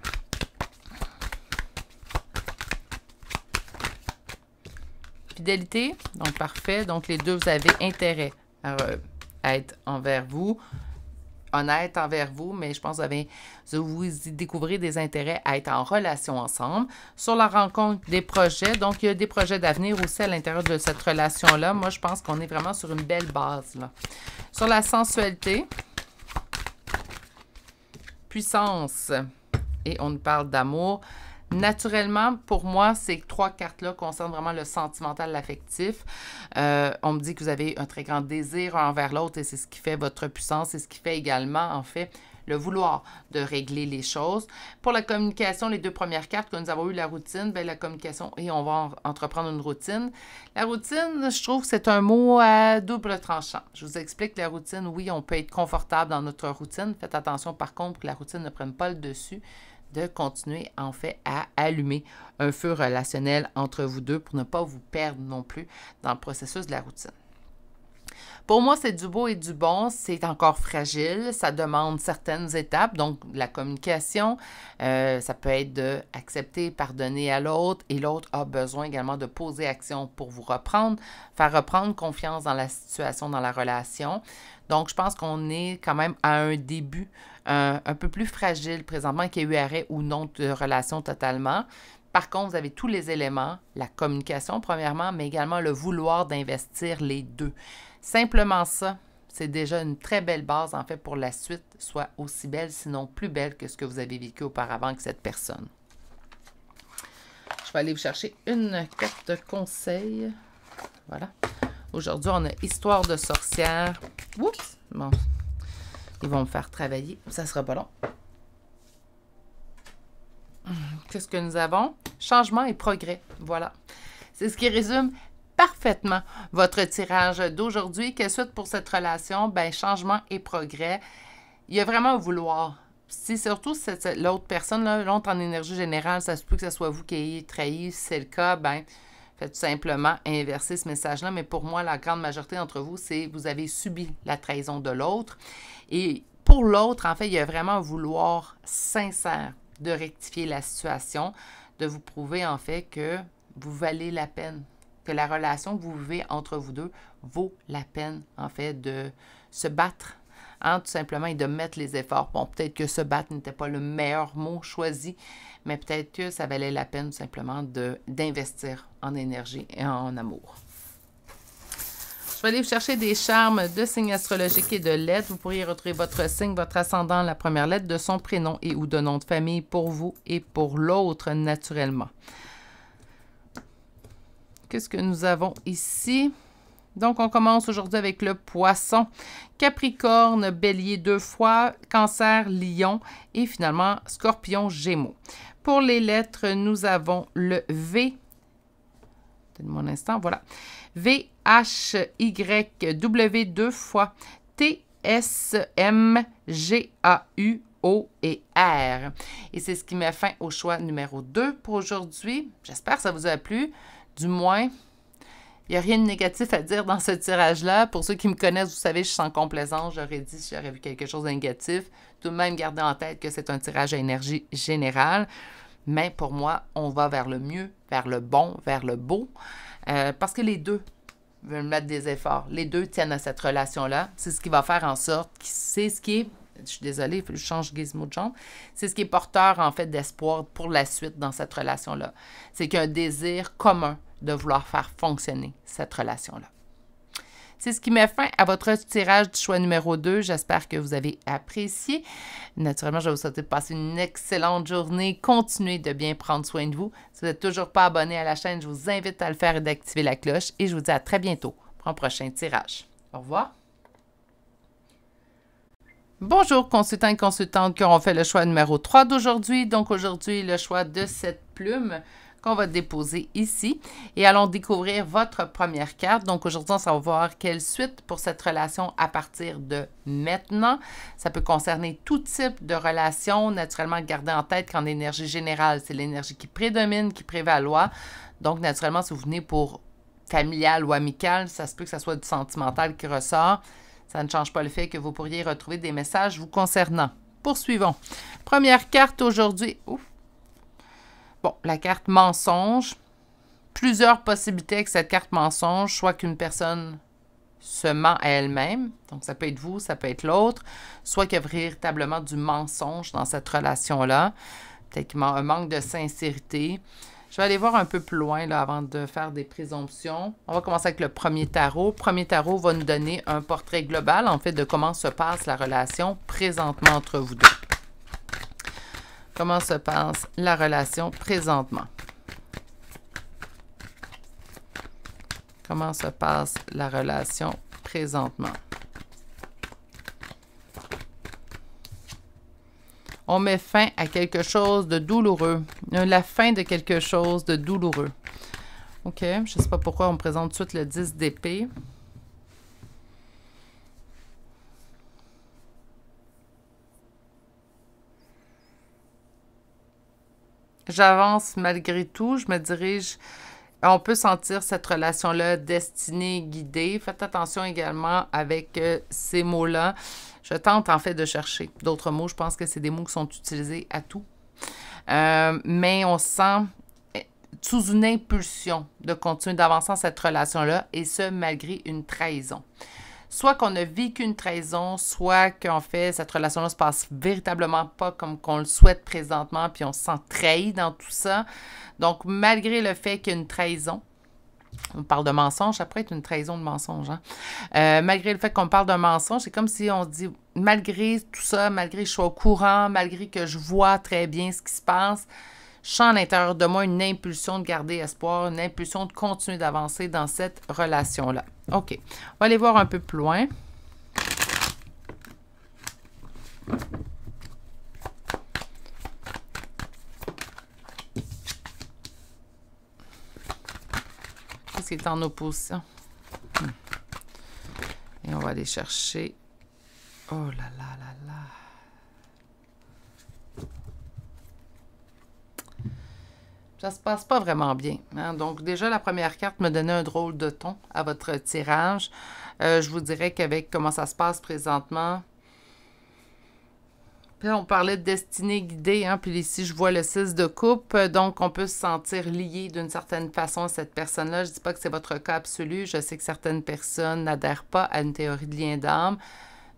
Fidélité, donc parfait. Donc, les deux, vous avez intérêt à être envers vous, honnête envers vous, mais je pense que vous découvrez des intérêts à être en relation ensemble. Sur la rencontre des projets, donc il y a des projets d'avenir aussi à l'intérieur de cette relation-là. Moi, je pense qu'on est vraiment sur une belle base, là. Sur la sensualité, puissance, et on nous parle d'amour. Naturellement, pour moi, ces trois cartes-là concernent vraiment le sentimental, l'affectif. On me dit que vous avez un très grand désir envers l'autre et c'est ce qui fait votre puissance, c'est ce qui fait également, en fait, le vouloir de régler les choses. Pour la communication, les deux premières cartes que nous avons eu, la routine, bien, la communication et on va entreprendre une routine. La routine, je trouve que c'est un mot à double tranchant. Je vous explique la routine, oui, on peut être confortable dans notre routine. Faites attention, par contre, que la routine ne prenne pas le dessus, de continuer, en fait, à allumer un feu relationnel entre vous deux pour ne pas vous perdre non plus dans le processus de la routine. Pour moi, c'est du beau et du bon. C'est encore fragile. Ça demande certaines étapes. Donc, la communication, ça peut être d'accepter, pardonner à l'autre. Et l'autre a besoin également de poser action pour vous reprendre, faire reprendre confiance dans la situation, dans la relation. Donc, je pense qu'on est quand même à un début un peu plus fragile présentement, qu'il y ait eu arrêt ou non de relation totalement. Par contre, vous avez tous les éléments, la communication premièrement, mais également le vouloir d'investir les deux. Simplement ça, c'est déjà une très belle base en fait pour la suite, soit aussi belle, sinon plus belle que ce que vous avez vécu auparavant avec cette personne. Je vais aller vous chercher une carte de conseil. Voilà. Aujourd'hui, on a Histoire de sorcière. Oups! Bon. Ils vont me faire travailler. Ça ne sera pas long. Qu'est-ce que nous avons? Changement et progrès. Voilà. C'est ce qui résume parfaitement votre tirage d'aujourd'hui. Quelle suite pour cette relation? Bien, changement et progrès. Il y a vraiment un vouloir. Si surtout l'autre personne, l'autre en énergie générale, ça se peut que ce soit vous qui ayez trahi. Si c'est le cas, bien, faites tout simplement inverser ce message-là. Mais pour moi, la grande majorité d'entre vous, c'est vous avez subi la trahison de l'autre. Et pour l'autre, en fait, il y a vraiment un vouloir sincère de rectifier la situation, de vous prouver, en fait, que vous valez la peine, que la relation que vous vivez entre vous deux vaut la peine, en fait, de se battre, hein, tout simplement, et de mettre les efforts. Bon, peut-être que se battre n'était pas le meilleur mot choisi, mais peut-être que ça valait la peine, tout simplement, d'investir en énergie et en amour. Je vais aller vous chercher des charmes de signes astrologiques et de lettres. Vous pourriez retrouver votre signe, votre ascendant, la première lettre de son prénom et ou de nom de famille pour vous et pour l'autre naturellement. Qu'est-ce que nous avons ici? Donc, on commence aujourd'hui avec le Poisson, Capricorne, Bélier 2 fois, Cancer, Lion et finalement Scorpion, Gémeaux. Pour les lettres, nous avons le V. Donnez-moi un instant, voilà. V, H, Y, W 2 fois, T, S, M, G, A, U, O et R. Et c'est ce qui met fin au choix numéro 2 pour aujourd'hui. J'espère que ça vous a plu. Du moins, il n'y a rien de négatif à dire dans ce tirage-là. Pour ceux qui me connaissent, vous savez, je suis sans complaisance. J'aurais dit si j'aurais vu quelque chose de négatif. Tout de même, gardez en tête que c'est un tirage à énergie générale. Mais pour moi, on va vers le mieux, vers le bon, vers le beau. Parce que les deux veulent mettre des efforts. Les deux tiennent à cette relation-là. C'est ce qui va faire en sorte que c'est ce qui est, je suis désolée, il faut que je change gizmo de jambe, c'est ce qui est porteur en fait d'espoir pour la suite dans cette relation-là. C'est qu'il y a un désir commun de vouloir faire fonctionner cette relation-là. C'est ce qui met fin à votre tirage du choix numéro 2. J'espère que vous avez apprécié. Naturellement, je vais vous souhaiter de passer une excellente journée. Continuez de bien prendre soin de vous. Si vous n'êtes toujours pas abonné à la chaîne, je vous invite à le faire et d'activer la cloche. Et je vous dis à très bientôt pour un prochain tirage. Au revoir. Bonjour, consultants et consultantes qui auront fait le choix numéro 3 d'aujourd'hui. Donc aujourd'hui, le choix de cette plumes qu'on va déposer ici. Et allons découvrir votre première carte. Donc aujourd'hui, on va voir quelle suite pour cette relation à partir de maintenant. Ça peut concerner tout type de relation. Naturellement, gardez en tête qu'en énergie générale, c'est l'énergie qui prédomine, qui prévaloir. Donc naturellement, si vous venez pour familial ou amical, ça se peut que ça soit du sentimental qui ressort. Ça ne change pas le fait que vous pourriez retrouver des messages vous concernant. Poursuivons. Première carte aujourd'hui. Ouf. Bon, la carte mensonge. Plusieurs possibilités avec cette carte mensonge, soit qu'une personne se ment à elle-même, donc ça peut être vous, ça peut être l'autre, soit qu'il y a véritablement du mensonge dans cette relation-là, peut-être qu'il y a un manque de sincérité. Je vais aller voir un peu plus loin là, avant de faire des présomptions. On va commencer avec le premier tarot. Le premier tarot va nous donner un portrait global, en fait, de comment se passe la relation présentement entre vous deux. Comment se passe la relation présentement? Comment se passe la relation présentement? On met fin à quelque chose de douloureux. La fin de quelque chose de douloureux. OK, je ne sais pas pourquoi on me présente tout de suite le 10 d'épée. J'avance malgré tout, je me dirige. On peut sentir cette relation-là destinée, guidée. Faites attention également avec ces mots-là. Je tente en fait de chercher d'autres mots. Je pense que c'est des mots qui sont utilisés à tout. Mais on sent sous une impulsion de continuer d'avancer dans cette relation-là et ce, malgré une trahison. Soit qu'on a vécu une trahison, soit qu'en fait, cette relation-là ne se passe véritablement pas comme qu'on le souhaite présentement, puis on se sent trahi dans tout ça. Donc, malgré le fait qu'il y a une trahison, on parle de mensonge, ça pourrait être une trahison de mensonge, hein? Malgré le fait qu'on parle d'un mensonge, c'est comme si on se dit, malgré tout ça, malgré que je sois au courant, malgré que je vois très bien ce qui se passe, je sens à l'intérieur de moi une impulsion de garder espoir, une impulsion de continuer d'avancer dans cette relation-là. OK. On va aller voir un peu plus loin. Qu'est-ce qui est en opposition? Et on va aller chercher... Oh là là là là... Ça se passe pas vraiment bien. Hein? Donc, déjà, la première carte me donnait un drôle de ton à votre tirage. Je vous dirais qu'avec comment ça se passe présentement... Puis là, on parlait de destinée guidée, hein? Puis ici, je vois le 6 de coupe. Donc, on peut se sentir lié d'une certaine façon à cette personne-là. Je ne dis pas que c'est votre cas absolu. Je sais que certaines personnes n'adhèrent pas à une théorie de lien d'âme.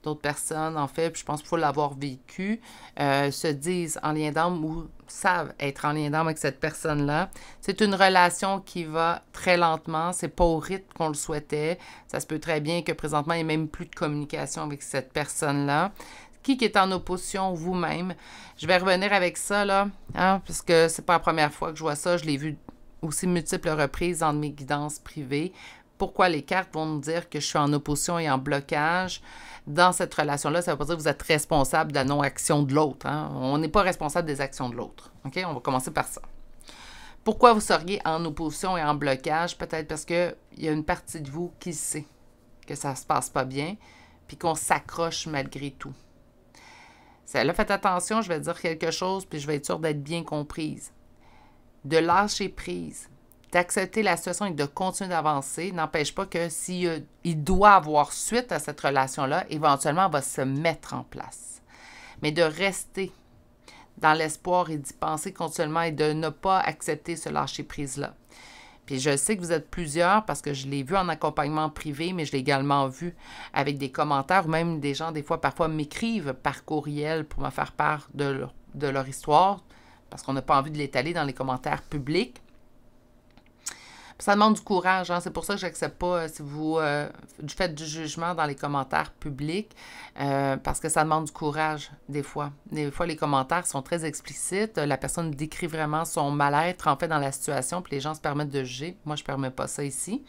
D'autres personnes, en fait, puis je pense qu'il faut l'avoir vécu, se disent en lien d'âme ou savent être en lien d'âme avec cette personne-là. C'est une relation qui va très lentement, c'est pas au rythme qu'on le souhaitait. Ça se peut très bien que présentement, il n'y ait même plus de communication avec cette personne-là. Qui est en opposition vous-même? Je vais revenir avec ça, là, hein, parce que c'est pas la première fois que je vois ça. Je l'ai vu aussi multiples reprises dans mes guidances privées. Pourquoi les cartes vont nous dire que je suis en opposition et en blocage dans cette relation-là? Ça ne veut pas dire que vous êtes responsable de la non-action de l'autre. Hein? On n'est pas responsable des actions de l'autre. OK? On va commencer par ça. Pourquoi vous seriez en opposition et en blocage? Peut-être parce qu'il y a une partie de vous qui sait que ça ne se passe pas bien puis qu'on s'accroche malgré tout. Là, faites attention, je vais dire quelque chose puis je vais être sûre d'être bien comprise. De lâcher prise, d'accepter la situation et de continuer d'avancer n'empêche pas que s'il doit avoir suite à cette relation-là, éventuellement, elle va se mettre en place. Mais de rester dans l'espoir et d'y penser continuellement et de ne pas accepter ce lâcher-prise-là. Puis je sais que vous êtes plusieurs parce que je l'ai vu en accompagnement privé, mais je l'ai également vu avec des commentaires ou même des gens, des fois, parfois m'écrivent par courriel pour me faire part de leur histoire parce qu'on n'a pas envie de l'étaler dans les commentaires publics. Ça demande du courage, hein? C'est pour ça que je n'accepte pas si vous faites du jugement dans les commentaires publics, parce que ça demande du courage des fois. Des fois, les commentaires sont très explicites. La personne décrit vraiment son mal-être, en fait, dans la situation, puis les gens se permettent de juger. Moi, je ne permets pas ça ici.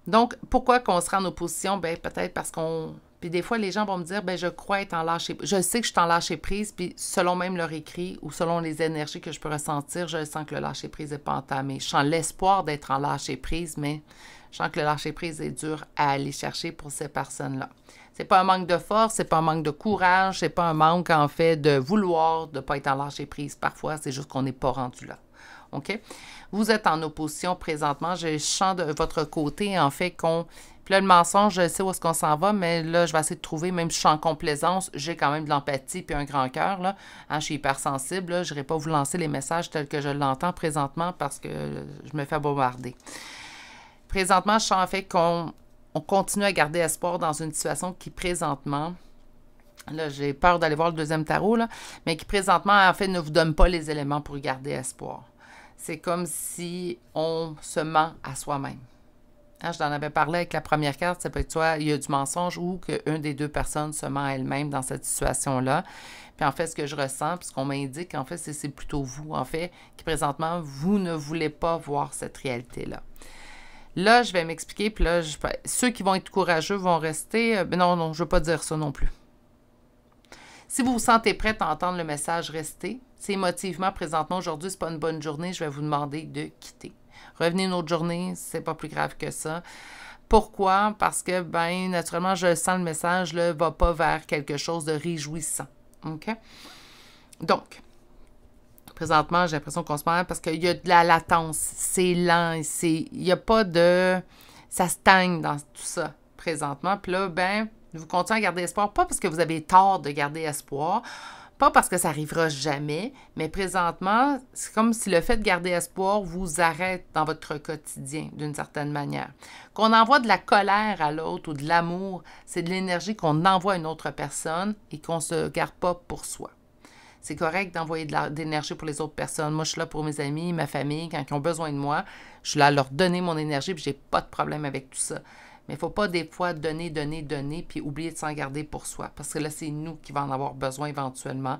Donc, pourquoi qu'on sera en opposition? Bien, peut-être parce qu'on... Puis des fois, les gens vont me dire, ben je crois être en lâcher prise. Je sais que je suis en lâcher prise, puis selon même leur écrit ou selon les énergies que je peux ressentir, je sens que le lâcher prise n'est pas entamé. Je sens l'espoir d'être en lâcher prise, mais je sens que le lâcher prise est dur à aller chercher pour ces personnes-là. C'est pas un manque de force, c'est pas un manque de courage, c'est pas un manque, en fait, de vouloir de ne pas être en lâcher prise. Parfois, c'est juste qu'on n'est pas rendu là. OK? Vous êtes en opposition présentement. Je sens de votre côté, en fait, qu'on... Puis là, le mensonge, je sais où est-ce qu'on s'en va, mais là, je vais essayer de trouver, même si je suis en complaisance, j'ai quand même de l'empathie puis un grand cœur, là. Hein, je suis hypersensible, là. Je n'irai pas vous lancer les messages tels que je l'entends présentement parce que je me fais bombarder. Présentement, je sens en fait qu'on continue à garder espoir dans une situation qui, présentement, là, j'ai peur d'aller voir le deuxième tarot, là, mais qui, présentement, en fait, ne vous donne pas les éléments pour garder espoir. C'est comme si on se ment à soi-même. Hein, je t'en avais parlé avec la première carte, ça peut être soit il y a du mensonge ou qu'une des deux personnes se ment à elle-même dans cette situation-là. Puis en fait, ce que je ressens, puis ce qu'on m'indique, en fait, c'est plutôt vous, en fait, qui présentement, vous ne voulez pas voir cette réalité-là. Là, je vais m'expliquer, puis là, ceux qui vont être courageux vont rester... non, je ne veux pas dire ça non plus. Si vous vous sentez prête à entendre le message, restez. Si émotivement, présentement, aujourd'hui, ce n'est pas une bonne journée, je vais vous demander de quitter. Revenez une autre journée, c'est pas plus grave que ça. Pourquoi? Parce que, bien, naturellement, je sens le message ne va pas vers quelque chose de réjouissant. OK? Donc, présentement, j'ai l'impression qu'on se perd parce qu'il y a de la latence. C'est lent. Il n'y a pas de... Ça stagne dans tout ça, présentement. Puis là, bien, vous continuez à garder espoir. Pas parce que vous avez tort de garder espoir. Pas parce que ça n'arrivera jamais, mais présentement, c'est comme si le fait de garder espoir vous arrête dans votre quotidien, d'une certaine manière. Qu'on envoie de la colère à l'autre ou de l'amour, c'est de l'énergie qu'on envoie à une autre personne et qu'on ne se garde pas pour soi. C'est correct d'envoyer de l'énergie pour les autres personnes. Moi, je suis là pour mes amis, ma famille, quand ils ont besoin de moi. Je suis là à leur donner mon énergie, puis je n'ai pas de problème avec tout ça. Mais il ne faut pas des fois donner, puis oublier de s'en garder pour soi. Parce que là, c'est nous qui vont en avoir besoin éventuellement.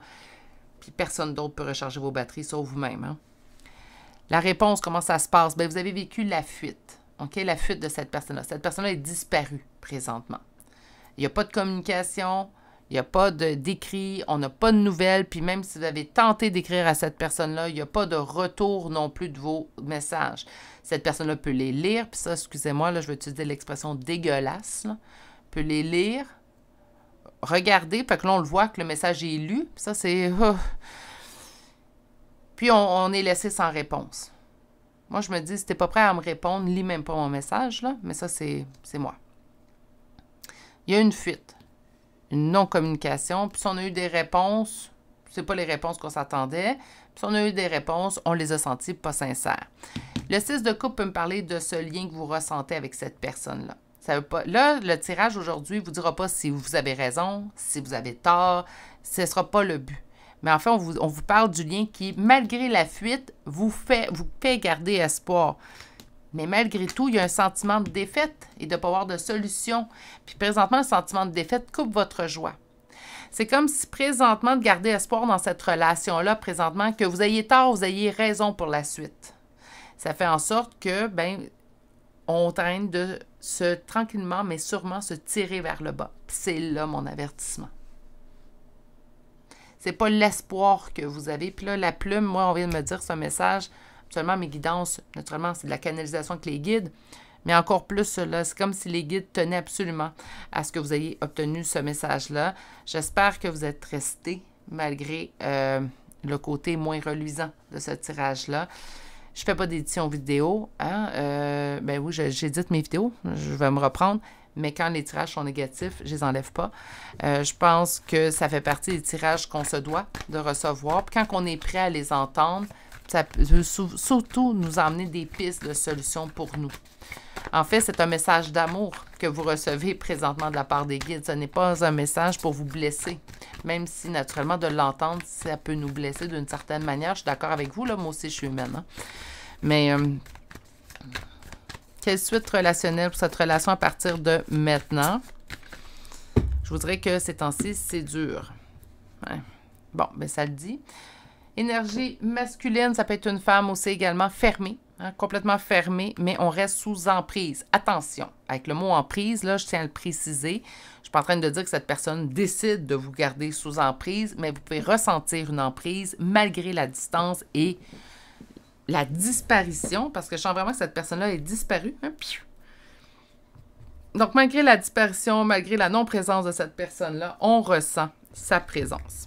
Puis personne d'autre peut recharger vos batteries, sauf vous-même. Hein? La réponse, comment ça se passe? Bien, vous avez vécu la fuite. OK? La fuite de cette personne-là. Cette personne-là est disparue présentement. Il n'y a pas de communication, il n'y a pas d'écrit, on n'a pas de nouvelles. Puis même si vous avez tenté d'écrire à cette personne-là, il n'y a pas de retour non plus de vos messages. Cette personne-là peut les lire, puis ça, excusez-moi, là, je vais utiliser l'expression dégueulasse, là, peut les lire, regarder, fait que là, on le voit que le message est lu, puis ça, c'est... Puis on est laissé sans réponse. Moi, je me dis, si t'es pas prêt à me répondre, lis même pas mon message, là, mais ça, c'est moi. Il y a une fuite, une non-communication, puis si on a eu des réponses, c'est pas les réponses qu'on s'attendait, puis si on a eu des réponses, on les a senties pas sincères. Le 6 de coupe peut me parler de ce lien que vous ressentez avec cette personne-là. Ça veut pas... Là, le tirage aujourd'hui ne vous dira pas si vous avez raison, si vous avez tort. Ce ne sera pas le but. Mais en fait, on vous parle du lien qui, malgré la fuite, vous fait garder espoir. Mais malgré tout, il y a un sentiment de défaite et de ne pas avoir de solution. Puis présentement, le sentiment de défaite coupe votre joie. C'est comme si présentement, de garder espoir dans cette relation-là, présentement, que vous ayez tort, vous ayez raison pour la suite. Ça fait en sorte que, ben, on traîne de tranquillement, mais sûrement, se tirer vers le bas. Puis c'est là mon avertissement. C'est pas l'espoir que vous avez. Puis là, la plume, moi, on vient de me dire ce message. Absolument, mes guidances, naturellement, c'est de la canalisation avec les guides. Mais encore plus, là, c'est comme si les guides tenaient absolument à ce que vous ayez obtenu ce message-là. J'espère que vous êtes restés, malgré le côté moins reluisant de ce tirage-là. Je ne fais pas d'édition vidéo. Hein? Ben oui, j'édite mes vidéos. Je vais me reprendre. Mais quand les tirages sont négatifs, je ne les enlève pas. Je pense que ça fait partie des tirages qu'on se doit de recevoir. Puis quand on est prêt à les entendre, ça peut surtout nous emmener des pistes de solutions pour nous. En fait, c'est un message d'amour que vous recevez présentement de la part des guides. Ce n'est pas un message pour vous blesser. Même si, naturellement, de l'entendre, ça peut nous blesser d'une certaine manière. Je suis d'accord avec vous, là. Moi aussi, je suis humaine. Hein? Mais, quelle suite relationnelle pour cette relation à partir de maintenant? Je vous dirais que ces temps-ci, c'est dur. Ouais. Bon, ben ça le dit. Énergie masculine, ça peut être une femme aussi également fermée. hein, complètement fermé, mais on reste sous emprise. Attention, avec le mot emprise, là, je tiens à le préciser. Je ne suis pas en train de dire que cette personne décide de vous garder sous emprise, mais vous pouvez ressentir une emprise malgré la distance et la disparition, parce que je sens vraiment que cette personne-là est disparue. Hein? Donc, malgré la disparition, malgré la non-présence de cette personne-là, on ressent sa présence,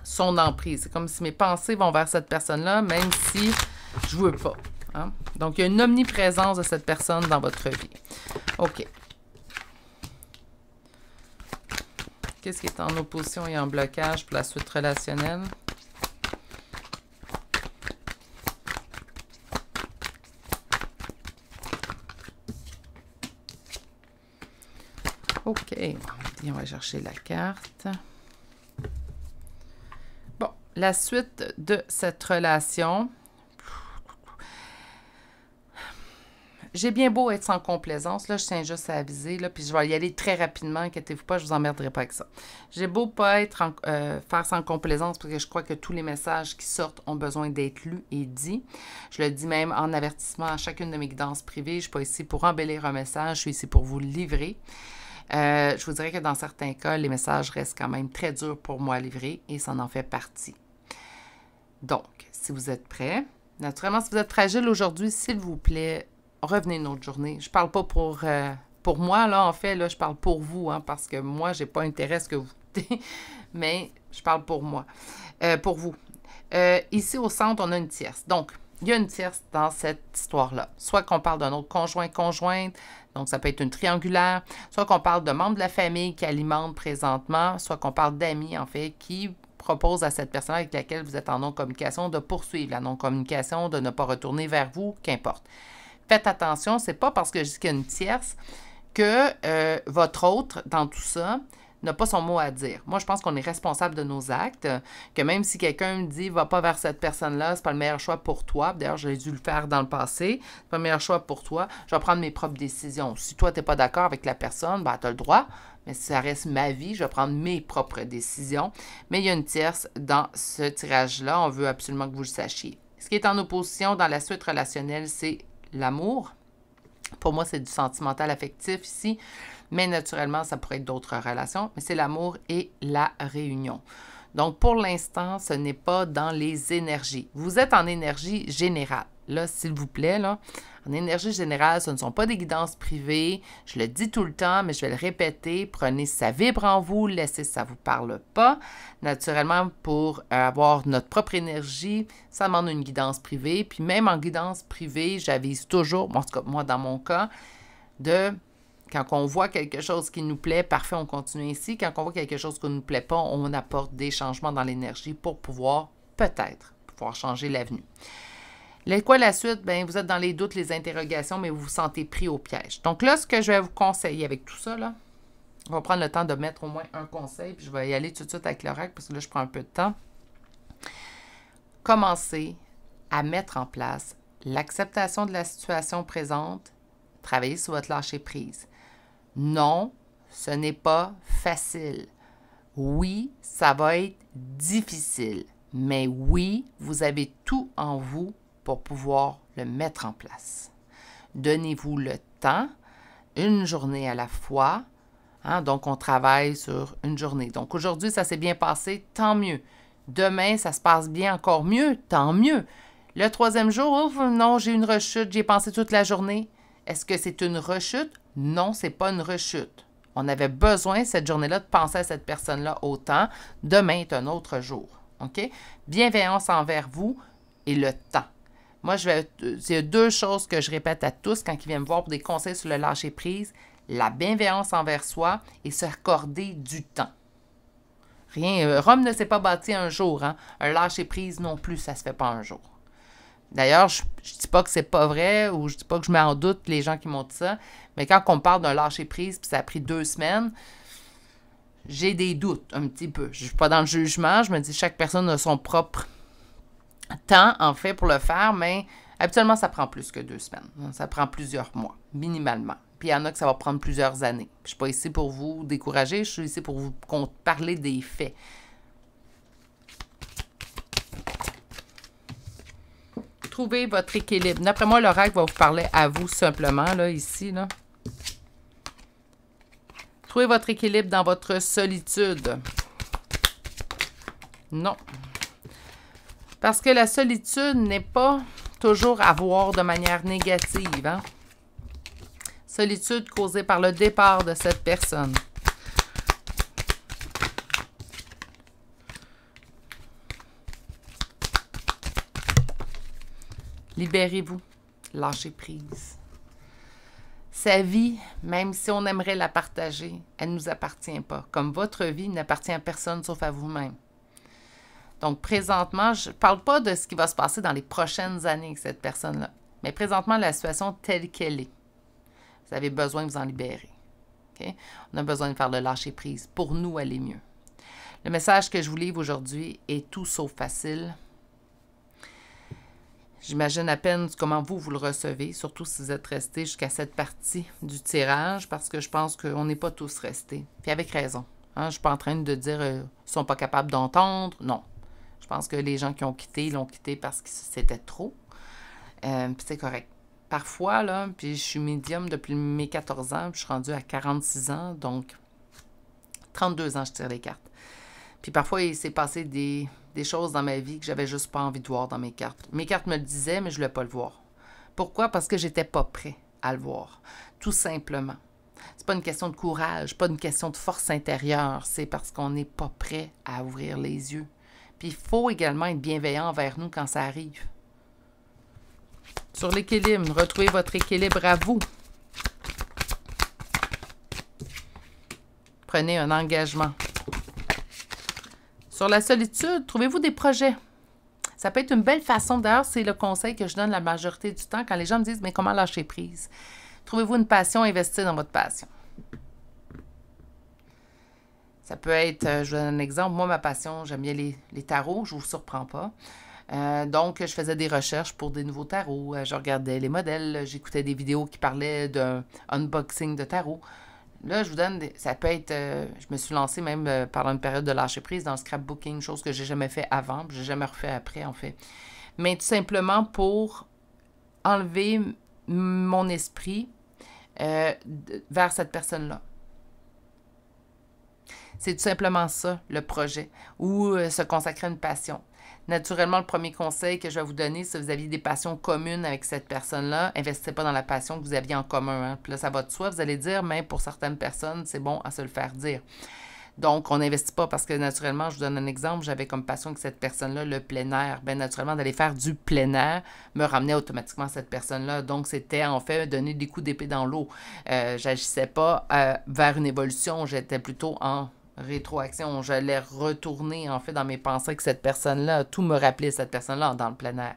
son emprise. C'est comme si mes pensées vont vers cette personne-là, même si je ne veux pas. Hein? Donc, il y a une omniprésence de cette personne dans votre vie. OK. Qu'est-ce qui est en opposition et en blocage pour la suite relationnelle? OK. Et on va chercher la carte. Bon, la suite de cette relation. J'ai bien beau être sans complaisance, là, je tiens juste à aviser, là, puis je vais y aller très rapidement, inquiétez-vous pas, je vous emmerderai pas avec ça. J'ai beau pas être faire sans complaisance, parce que je crois que tous les messages qui sortent ont besoin d'être lus et dits. Je le dis même en avertissement à chacune de mes guidances privées, je ne suis pas ici pour embellir un message, je suis ici pour vous le livrer. Je vous dirais que dans certains cas, les messages restent quand même très durs pour moi à livrer, et ça en fait partie. Donc, si vous êtes prêts, naturellement, si vous êtes fragile aujourd'hui, s'il vous plaît, revenez une autre journée. Je parle pas pour moi, là, en fait, là, je parle pour vous, hein, parce que moi, j'ai pas intérêt à ce que vous mais je parle pour moi, pour vous. Ici, au centre, on a une tierce. Donc, il y a une tierce dans cette histoire-là. Soit qu'on parle d'un autre conjointe, donc ça peut être une triangulaire, soit qu'on parle de membres de la famille qui alimentent présentement, soit qu'on parle d'amis, en fait, qui propose à cette personne avec laquelle vous êtes en non-communication de poursuivre la non-communication, de ne pas retourner vers vous, qu'importe. Faites attention, c'est pas parce que je dis qu'il y a une tierce que votre autre, dans tout ça, n'a pas son mot à dire. Moi, je pense qu'on est responsable de nos actes, que même si quelqu'un me dit « va pas vers cette personne-là, c'est pas le meilleur choix pour toi », d'ailleurs, j'ai dû le faire dans le passé, « c'est pas le meilleur choix pour toi », je vais prendre mes propres décisions. Si toi, tu n'es pas d'accord avec la personne, ben, tu as le droit, mais si ça reste ma vie, je vais prendre mes propres décisions. Mais il y a une tierce dans ce tirage-là, on veut absolument que vous le sachiez. Ce qui est en opposition dans la suite relationnelle, c'est l'amour. Pour moi, c'est du sentimental affectif ici, mais naturellement, ça pourrait être d'autres relations, mais c'est l'amour et la réunion. Donc, pour l'instant, ce n'est pas dans les énergies. Vous êtes en énergie générale. Là, s'il vous plaît, là, en énergie générale, ce ne sont pas des guidances privées. Je le dis tout le temps, mais je vais le répéter. Prenez si ça vibre en vous, laissez si ça ne vous parle pas. Naturellement, pour avoir notre propre énergie, ça demande une guidance privée. Puis même en guidance privée, j'avise toujours, en tout cas, moi, dans mon cas, quand on voit quelque chose qui nous plaît, parfait, on continue ici. Quand on voit quelque chose qui ne nous plaît pas, on apporte des changements dans l'énergie pour pouvoir, peut-être, changer l'avenue. Quoi la suite? Bien, vous êtes dans les doutes, les interrogations, mais vous vous sentez pris au piège. Donc là, ce que je vais vous conseiller avec tout ça, là, on va prendre le temps de mettre au moins un conseil, puis je vais y aller tout de suite avec l'oracle, parce que là, je prends un peu de temps. Commencez à mettre en place l'acceptation de la situation présente, travailler sur votre lâcher-prise. Non, ce n'est pas facile. Oui, ça va être difficile, mais oui, vous avez tout en vous pour pouvoir le mettre en place. Donnez-vous le temps, une journée à la fois. Hein, donc, on travaille sur une journée. Donc, aujourd'hui, ça s'est bien passé, tant mieux. Demain, ça se passe bien encore mieux, tant mieux. Le troisième jour, ouf, non, j'ai une rechute, j'y ai pensé toute la journée. Est-ce que c'est une rechute? Non, c'est pas une rechute. On avait besoin, cette journée-là, de penser à cette personne-là autant. Demain est un autre jour. OK? Bienveillance envers vous et le temps. Moi, c'est deux choses que je répète à tous quand ils viennent me voir pour des conseils sur le lâcher-prise. La bienveillance envers soi et s'accorder du temps. Rome ne s'est pas bâti un jour. Hein? Un lâcher-prise non plus, ça ne se fait pas un jour. D'ailleurs, je ne dis pas que c'est pas vrai ou je ne dis pas que je mets en doute les gens qui m'ont dit ça, mais quand on parle d'un lâcher-prise puis ça a pris 2 semaines, j'ai des doutes un petit peu. Je ne suis pas dans le jugement, je me dis que chaque personne a son propre temps, en fait, pour le faire, mais habituellement, ça prend plus que 2 semaines. Ça prend plusieurs mois, minimalement. Puis il y en a que ça va prendre plusieurs années. Je ne suis pas ici pour vous décourager, je suis ici pour vous parler des faits. Trouvez votre équilibre. D'après moi, l'oracle va vous parler à vous simplement, là, ici, là. Trouvez votre équilibre dans votre solitude. Non. Parce que la solitude n'est pas toujours à voir de manière négative, hein? Solitude causée par le départ de cette personne. Libérez-vous. Lâchez prise. Sa vie, même si on aimerait la partager, elle ne nous appartient pas. Comme votre vie n'appartient à personne sauf à vous-même. Donc, présentement, je ne parle pas de ce qui va se passer dans les prochaines années avec cette personne-là. Mais présentement, la situation telle qu'elle est. Vous avez besoin de vous en libérer. Okay? On a besoin de faire le lâcher-prise. Pour nous, aller mieux. Le message que je vous livre aujourd'hui est tout sauf facile. J'imagine à peine comment vous le recevez, surtout si vous êtes resté jusqu'à cette partie du tirage, parce que je pense qu'on n'est pas tous restés. Puis avec raison. Hein? Je ne suis pas en train de dire qu'ils ne sont pas capables d'entendre. Non. Je pense que les gens qui ont quitté, ils l'ont quitté parce que c'était trop. Puis c'est correct. Parfois, là, puis je suis médium depuis mes 14 ans, puis je suis rendue à 46 ans, donc 32 ans, je tire les cartes. Puis parfois, il s'est passé des choses dans ma vie que j'avais juste pas envie de voir dans mes cartes. Mes cartes me le disaient, mais je ne voulais pas le voir. Pourquoi? Parce que j'étais pas prêt à le voir. Tout simplement. C'est pas une question de courage, pas une question de force intérieure. C'est parce qu'on n'est pas prêt à ouvrir les yeux. Puis il faut également être bienveillant envers nous quand ça arrive. Sur l'équilibre, retrouvez votre équilibre à vous. Prenez un engagement. Sur la solitude, trouvez-vous des projets. Ça peut être une belle façon, d'ailleurs, c'est le conseil que je donne la majorité du temps quand les gens me disent « mais comment lâcher prise? » Trouvez-vous une passion, investissez dans votre passion. Ça peut être, je vous donne un exemple, moi ma passion, j'aime bien les tarots, je ne vous surprends pas. Donc, je faisais des recherches pour des nouveaux tarots, je regardais les modèles, j'écoutais des vidéos qui parlaient d'un unboxing de tarot. Là, je vous donne, ça peut être, je me suis lancée même pendant une période de lâcher prise dans le scrapbooking, chose que j'ai jamais fait avant, puis j'ai jamais refait après, en fait. Mais tout simplement pour enlever mon esprit vers cette personne-là. C'est tout simplement ça, le projet, ou se consacrer à une passion. Naturellement, le premier conseil que je vais vous donner, si vous aviez des passions communes avec cette personne-là, investissez pas dans la passion que vous aviez en commun. Hein. Puis là, ça va de soi, vous allez dire, mais pour certaines personnes, c'est bon à se le faire dire. Donc, on n'investit pas parce que naturellement, je vous donne un exemple, j'avais comme passion que cette personne-là, le plein air. Bien, naturellement, d'aller faire du plein air me ramenait automatiquement à cette personne-là. Donc, c'était en fait donner des coups d'épée dans l'eau. J'agissais pas vers une évolution, j'étais plutôt en rétroaction. J'allais retourner, en fait, dans mes pensées avec cette personne-là. Tout me rappelait cette personne-là dans le plein air.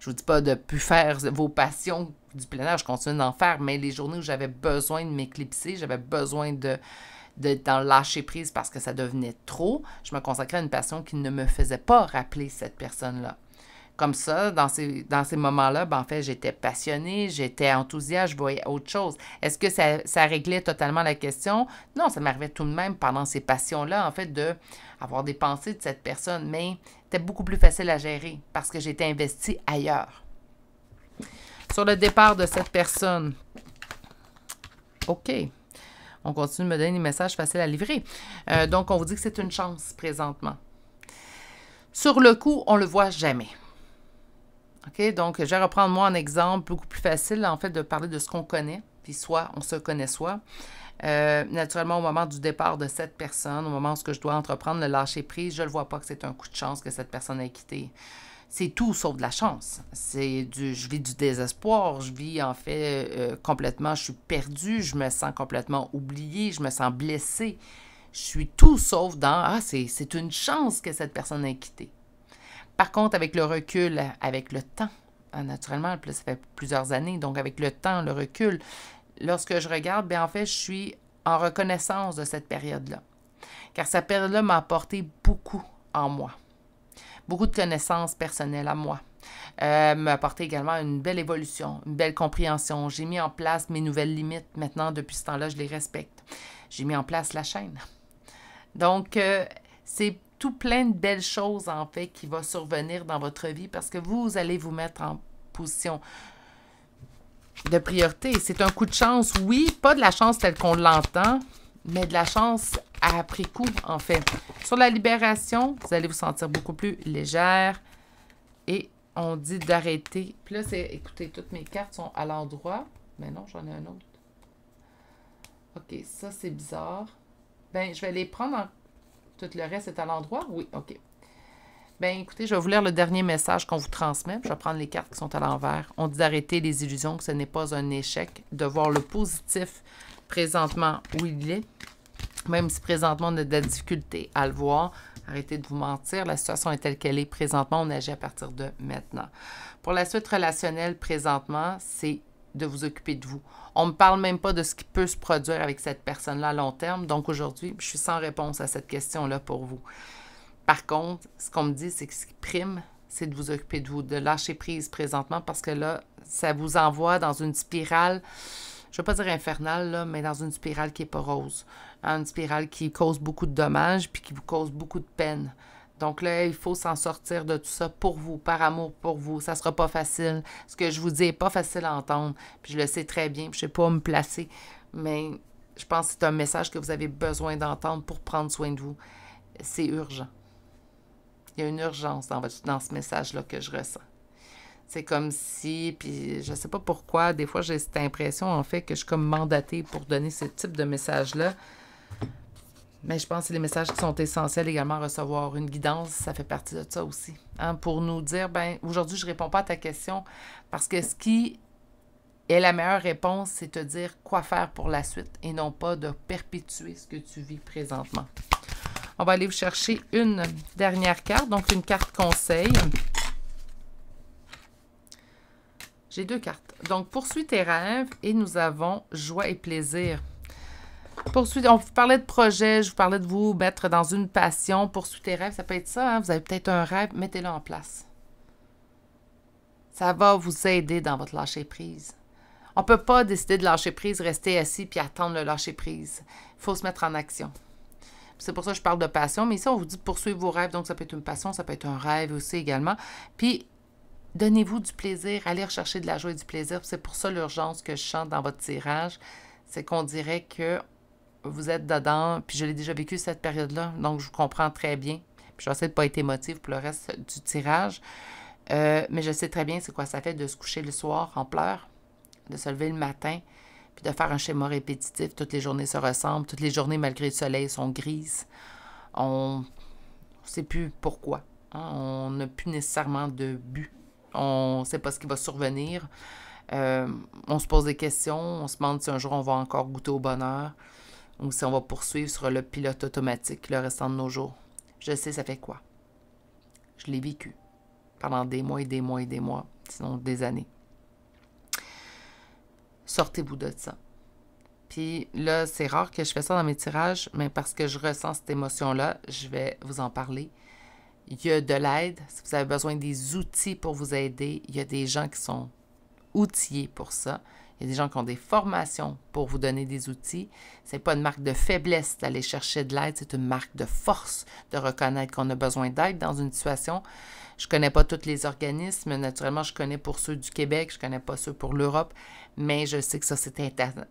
Je vous dis pas de plus faire vos passions du plein air, je continue d'en faire, mais les journées où j'avais besoin de m'éclipser, j'avais besoin d'en lâcher prise parce que ça devenait trop, je me consacrais à une passion qui ne me faisait pas rappeler cette personne-là. Comme ça, dans ces moments-là, ben, en fait, j'étais passionnée, j'étais enthousiaste, je voyais autre chose. Est-ce que ça réglait totalement la question? Non, ça m'arrivait tout de même pendant ces passions-là, en fait, d'avoir des pensées de cette personne, mais c'était beaucoup plus facile à gérer parce que j'étais investie ailleurs. Sur le départ de cette personne, OK. On continue de me donner des messages faciles à livrer. Donc, on vous dit que c'est une chance présentement. Sur le coup, on ne le voit jamais. OK? Donc, je vais reprendre moi un exemple beaucoup plus facile, en fait, de parler de ce qu'on connaît. Puis soit, on se connaît soi. Naturellement, au moment du départ de cette personne, au moment où je dois entreprendre le lâcher prise, je ne le vois pas que c'est un coup de chance que cette personne ait quitté. C'est tout sauf de la chance. Je vis du désespoir, je vis en fait complètement, je suis perdue, je me sens complètement oubliée, je me sens blessée. Je suis tout sauf dans, c'est une chance que cette personne ait quitté. Par contre, avec le recul, avec le temps, naturellement, ça fait plusieurs années, donc avec le temps, le recul, lorsque je regarde, bien en fait, je suis en reconnaissance de cette période-là. Car cette période-là m'a apporté beaucoup en moi. Beaucoup de connaissances personnelles à moi. M'a apporté également une belle évolution, une belle compréhension. J'ai mis en place mes nouvelles limites. Maintenant, depuis ce temps-là, je les respecte. J'ai mis en place la chaîne. Donc, c'est tout plein de belles choses, en fait, qui vont survenir dans votre vie parce que vous allez vous mettre en position de priorité. C'est un coup de chance, oui, pas de la chance telle qu'on l'entend, mais de la chance après coup, en fait. Sur la libération, vous allez vous sentir beaucoup plus légère et on dit d'arrêter. Puis là, c'est, écoutez, toutes mes cartes sont à l'endroit. Mais non, j'en ai un autre. OK, ça, c'est bizarre. Ben, je vais les prendre en... Tout le reste est à l'endroit? Oui, OK. Ben, écoutez, je vais vous lire le dernier message qu'on vous transmet. Je vais prendre les cartes qui sont à l'envers. On dit d'arrêter les illusions, que ce n'est pas un échec, de voir le positif présentement où il est. Même si présentement on a de la difficulté à le voir, arrêtez de vous mentir. La situation est telle qu'elle est présentement. On agit à partir de maintenant. Pour la suite relationnelle, présentement, c'est de vous occuper de vous. On ne me parle même pas de ce qui peut se produire avec cette personne-là à long terme. Donc aujourd'hui, je suis sans réponse à cette question-là pour vous. Par contre, ce qu'on me dit, c'est que ce qui prime, c'est de vous occuper de vous, de lâcher prise présentement parce que là, ça vous envoie dans une spirale, je ne veux pas dire infernale, là, mais dans une spirale qui n'est pas rose. Une spirale qui cause beaucoup de dommages puis qui vous cause beaucoup de peine. Donc là, il faut s'en sortir de tout ça pour vous, par amour pour vous. Ça ne sera pas facile. Ce que je vous dis n'est pas facile à entendre. Puis je le sais très bien, puis je ne sais pas où me placer. Mais je pense que c'est un message que vous avez besoin d'entendre pour prendre soin de vous. C'est urgent. Il y a une urgence dans ce message-là que je ressens. C'est comme si, puis je ne sais pas pourquoi, des fois j'ai cette impression en fait que je suis comme mandatée pour donner ce type de message-là. Mais je pense que c'est les messages qui sont essentiels également à recevoir. Une guidance, ça fait partie de ça aussi. Hein, pour nous dire, ben aujourd'hui, je ne réponds pas à ta question parce que ce qui est la meilleure réponse, c'est te dire quoi faire pour la suite et non pas de perpétuer ce que tu vis présentement. On va aller vous chercher une dernière carte, donc une carte conseil. J'ai deux cartes. Donc, poursuis tes rêves et nous avons joie et plaisir. Poursuivre, on vous parlait de projet, je vous parlais de vous mettre dans une passion. Poursuivre tes rêves, ça peut être ça. Hein? Vous avez peut-être un rêve, mettez-le en place. Ça va vous aider dans votre lâcher-prise. On ne peut pas décider de lâcher prise, rester assis puis attendre le lâcher-prise. Il faut se mettre en action. C'est pour ça que je parle de passion, mais ici, on vous dit poursuivre vos rêves. Donc, ça peut être une passion, ça peut être un rêve aussi également. Puis, donnez-vous du plaisir, allez rechercher de la joie et du plaisir. C'est pour ça l'urgence que je chante dans votre tirage. C'est qu'on dirait que vous êtes dedans, puis je l'ai déjà vécu cette période-là, donc je vous comprends très bien. Puis je vais essayer de ne pas être émotive pour le reste du tirage, mais je sais très bien c'est quoi ça fait de se coucher le soir en pleurs, de se lever le matin, puis de faire un schéma répétitif. Toutes les journées se ressemblent, toutes les journées, malgré le soleil, sont grises. On ne sait plus pourquoi. Hein? On n'a plus nécessairement de but. On ne sait pas ce qui va survenir. On se pose des questions, on se demande si un jour on va encore goûter au bonheur ou si on va poursuivre sur le pilote automatique le restant de nos jours. Je sais ça fait quoi. Je l'ai vécu pendant des mois et des mois et des mois, sinon des années. Sortez-vous de ça. Puis là, c'est rare que je fais ça dans mes tirages, mais parce que je ressens cette émotion-là, je vais vous en parler. Il y a de l'aide. Si vous avez besoin des outils pour vous aider, il y a des gens qui sont outillés pour ça. Il y a des gens qui ont des formations pour vous donner des outils. Ce n'est pas une marque de faiblesse d'aller chercher de l'aide, c'est une marque de force de reconnaître qu'on a besoin d'aide dans une situation. Je ne connais pas tous les organismes. Naturellement, je connais pour ceux du Québec, je ne connais pas ceux pour l'Europe, mais je sais que ça, c'est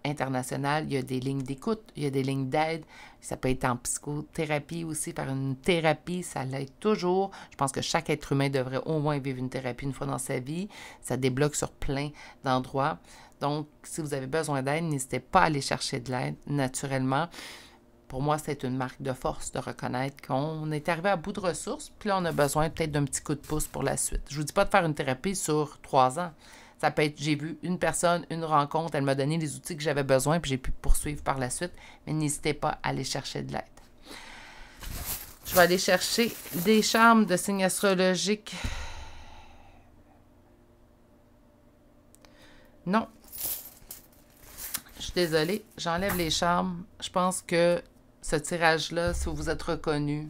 international. Il y a des lignes d'écoute, il y a des lignes d'aide. Ça peut être en psychothérapie aussi, faire une thérapie, ça l'aide toujours. Je pense que chaque être humain devrait au moins vivre une thérapie une fois dans sa vie. Ça débloque sur plein d'endroits. Donc, si vous avez besoin d'aide, n'hésitez pas à aller chercher de l'aide naturellement. Pour moi, c'est une marque de force de reconnaître qu'on est arrivé à bout de ressources, puis là, on a besoin peut-être d'un petit coup de pouce pour la suite. Je ne vous dis pas de faire une thérapie sur 3 ans. Ça peut être, j'ai vu une personne, une rencontre, elle m'a donné les outils que j'avais besoin, puis j'ai pu poursuivre par la suite, mais n'hésitez pas à aller chercher de l'aide. Je vais aller chercher des charmes de signes astrologiques. Non. Je suis désolée, j'enlève les charmes. Je pense que ce tirage-là, si vous vous êtes reconnu,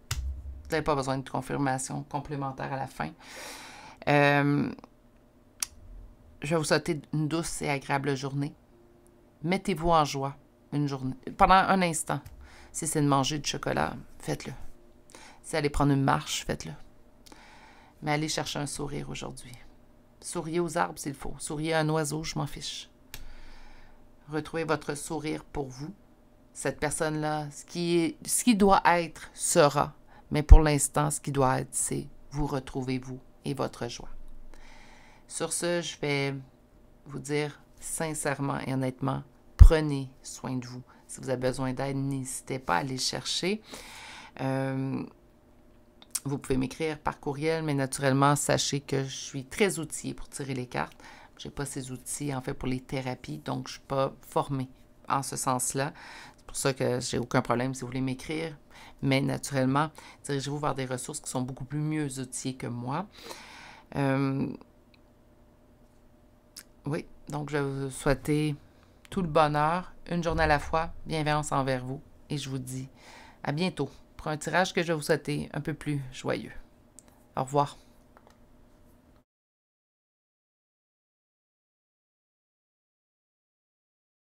vous n'avez pas besoin de confirmation complémentaire à la fin. Je vais vous souhaiter une douce et agréable journée. Mettez-vous en joie une journée, pendant un instant. Si c'est de manger du chocolat, faites-le. Si allez prendre une marche, faites-le. Mais allez chercher un sourire aujourd'hui. Souriez aux arbres s'il faut. Souriez à un oiseau, je m'en fiche. Retrouvez votre sourire pour vous. Cette personne-là, ce qui doit être sera. Mais pour l'instant, ce qui doit être, c'est vous retrouver vous et votre joie. Sur ce, je vais vous dire sincèrement et honnêtement, prenez soin de vous. Si vous avez besoin d'aide, n'hésitez pas à aller chercher. Vous pouvez m'écrire par courriel, mais naturellement, sachez que je suis très outillée pour tirer les cartes. Je n'ai pas ces outils, en fait, pour les thérapies, donc je ne suis pas formée en ce sens-là. C'est pour ça que j'ai aucun problème si vous voulez m'écrire. Mais naturellement, dirigez-vous vers des ressources qui sont beaucoup plus mieux outillées que moi. Oui, donc je vais vous souhaiter tout le bonheur, une journée à la fois, bienveillance envers vous. Et je vous dis à bientôt pour un tirage que je vais vous souhaiter un peu plus joyeux. Au revoir.